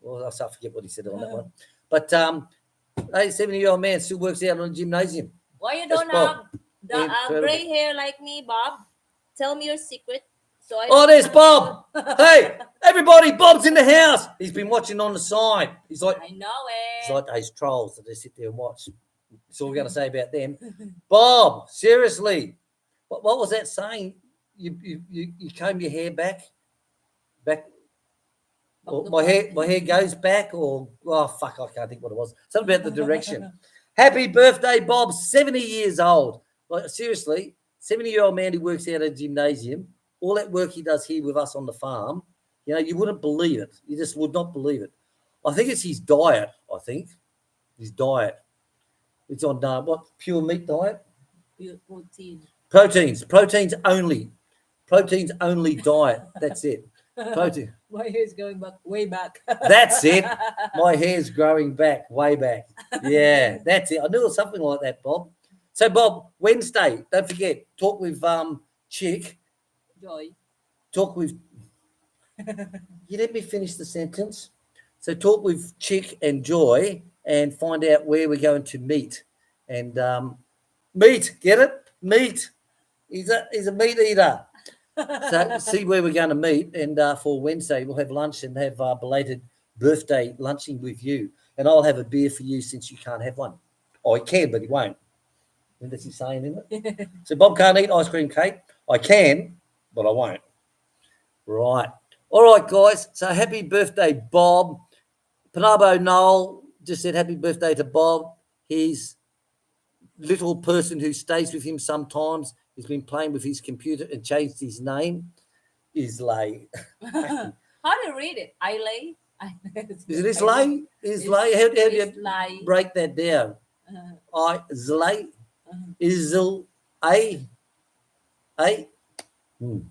Well, I forget what he said on that one. But hey, 70-year-old man still works out on a gymnasium. Why you don't have the gray hair like me, Bob? Tell me your secret. There's Bob. Hey, everybody, Bob's in the house. He's been watching on the side. He's like, I know it. He's like those trolls that just sit there and watch. That's all we're going to say about them. Bob, seriously, what was that saying? You comb your hair back. Or my hair goes back, or fuck, I can't think what it was. Something about the direction. Happy birthday, Bob. 70 years old. Like seriously, 70-year-old man who works out at a gymnasium. all that work he does here with us on the farm, you know, you wouldn't believe it. You just would not believe it. I think it's his diet. I think his diet. It's on what, pure meat diet? Pure protein. Proteins only diet. That's it. Protein. My hair is going back way back. That's it. My hair's growing back, way back. Yeah, that's it. I knew it was something like that, Bob. So, Bob, Wednesday, don't forget, talk with Chic. Joy. Talk with. You let me finish the sentence. So, talk with Chic and Joy and find out where we're going to meet. And meat, get it? Meat. He's a meat eater. So see where we're going to meet, and for Wednesday we'll have lunch and have belated birthday lunching with you, and I'll have a beer for you since you can't have one. Oh, he can, but he won't. That's his saying, isn't it? So Bob can't eat ice cream cake. I can, but I won't. Right. All right, guys. So happy birthday, Bob. Panabo Noel just said happy birthday to Bob. His little person who stays with him sometimes. He's been playing with his computer and changed his name. Islay. How do you read it? Islay? Is it Islay? Islay? How do you Islay. break that down? Islay? Isl A? I don't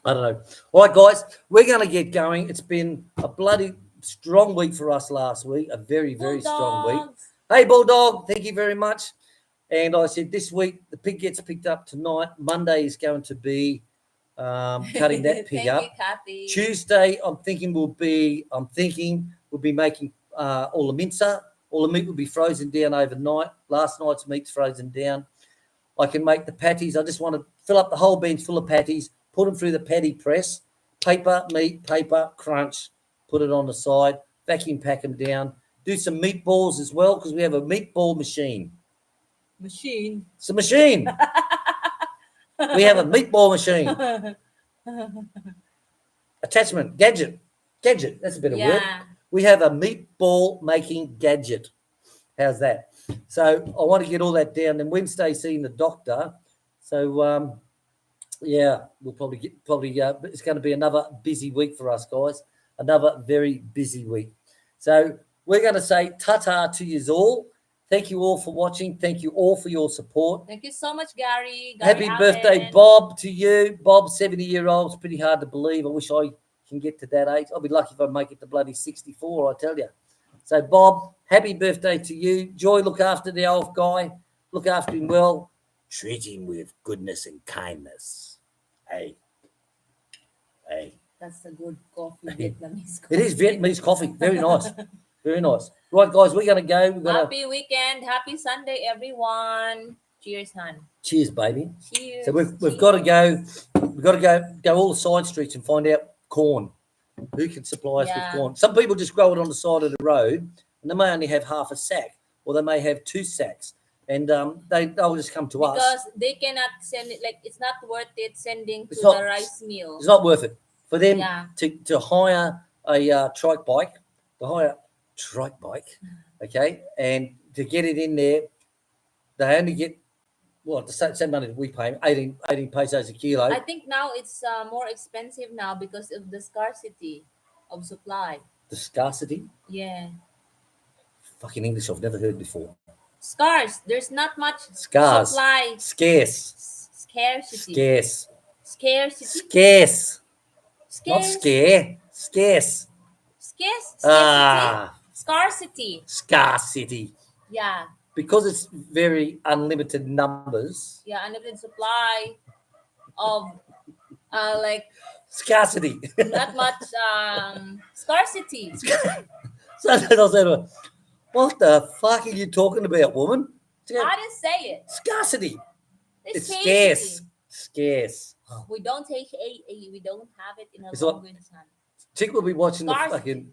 know. All right, guys, we're going to get going. It's been a bloody strong week for us last week. A very, very strong week. Hey, Bulldog, thank you very much. And I said this week the pig gets picked up tonight. Monday is going to be cutting that pig up. You, Kathy. Tuesday, I'm thinking we'll be making all the mincer. All the meat will be frozen down overnight. Last night's meat's frozen down. I can make the patties. I just want to fill up the whole bench full of patties, put them through the patty press, paper, meat, paper, crunch, put it on the side, vacuum pack them down. Do some meatballs as well because we have a meatball machine. Machine. It's a machine. We have a meatball machine. Attachment, gadget. That's a better word. We have a meatball making gadget. How's that? So I want to get all that down. Then Wednesday, seeing the doctor. So yeah, we'll probably it's going to be another busy week for us, guys. Another very busy week. So we're going to say ta-ta to you all. Thank you all for watching. Thank you all for your support. Thank you so much, Gary. Happy birthday, Bob, to you. Bob, 70-year-old. It's pretty hard to believe. I wish I can get to that age. I'll be lucky if I make it to bloody 64, I tell you. So, Bob, happy birthday to you. Joy, look after the old guy. Look after him well. Treat him with goodness and kindness. Hey. That's a good coffee, Vietnamese coffee. It is Vietnamese coffee. Very nice. Very nice. Right, guys, we're going to go. Happy weekend. Happy Sunday, everyone. Cheers, hon. Cheers, baby. Cheers. So we've got to go. We've got to go all the side streets and find out corn. Who can supply us with corn? Some people just grow it on the side of the road, and they may only have half a sack, or they may have 2 sacks, and they'll just come to us because they cannot send it. Like it's not worth it sending to the rice mill. It's not worth it for them to hire a trike bike. Okay, and to get it in there, they only get the same money that we pay, 18 pesos a kilo. I think now it's more expensive now because of the scarcity of supply. The scarcity? Yeah. Fucking English I've never heard before. Scarce. There's not much supply. Scarce. Scarcity. Scarce. Scarcity. Scarce. Scarce. Not scare. Scarce. Scarce. Scarcity. Scarcity. Yeah. Because it's very unlimited numbers. Yeah, unlimited supply of like scarcity. Not much scarcity. So then I said to her, what the fuck are you talking about, woman? I didn't say it. Scarcity. It's scarce. Scarce. We don't take we don't have it in a language. Chick will be watching Scarcity.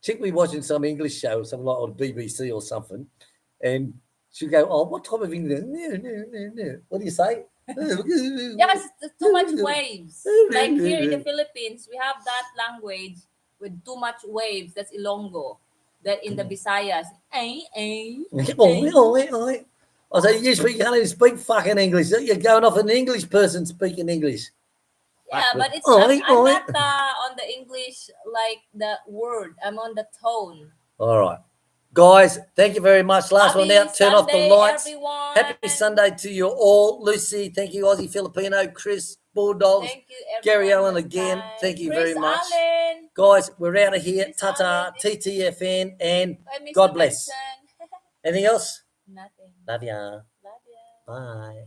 Chick will be watching some English show, something like on BBC or something, and she'll go, "Oh, what type of English? No. What do you say?" Yes, too much waves. Like here in the Philippines, we have that language with too much waves. That's Ilonggo. That in the Visayas, I say, you can't even speak fucking English. You're going off an English person speaking English. Yeah, but it's Oi, I'm oi. not on the English like the word. I'm on the tone. All right. Guys, thank you very much. Last one Happy out. Turn off the Sunday, lights. Happy everyone. Sunday to you all. Lucy, thank you. Aussie Filipino, Chris, Bulldogs, Thank you, Gary everyone, Allen this again. time. Thank you Chris very much. Allen. Guys, we're out of here. Chris Ta-ta, Allen. TTFN, and I miss God you, bless. Benson. Anything else? Nothing. Love ya. Love you. Bye.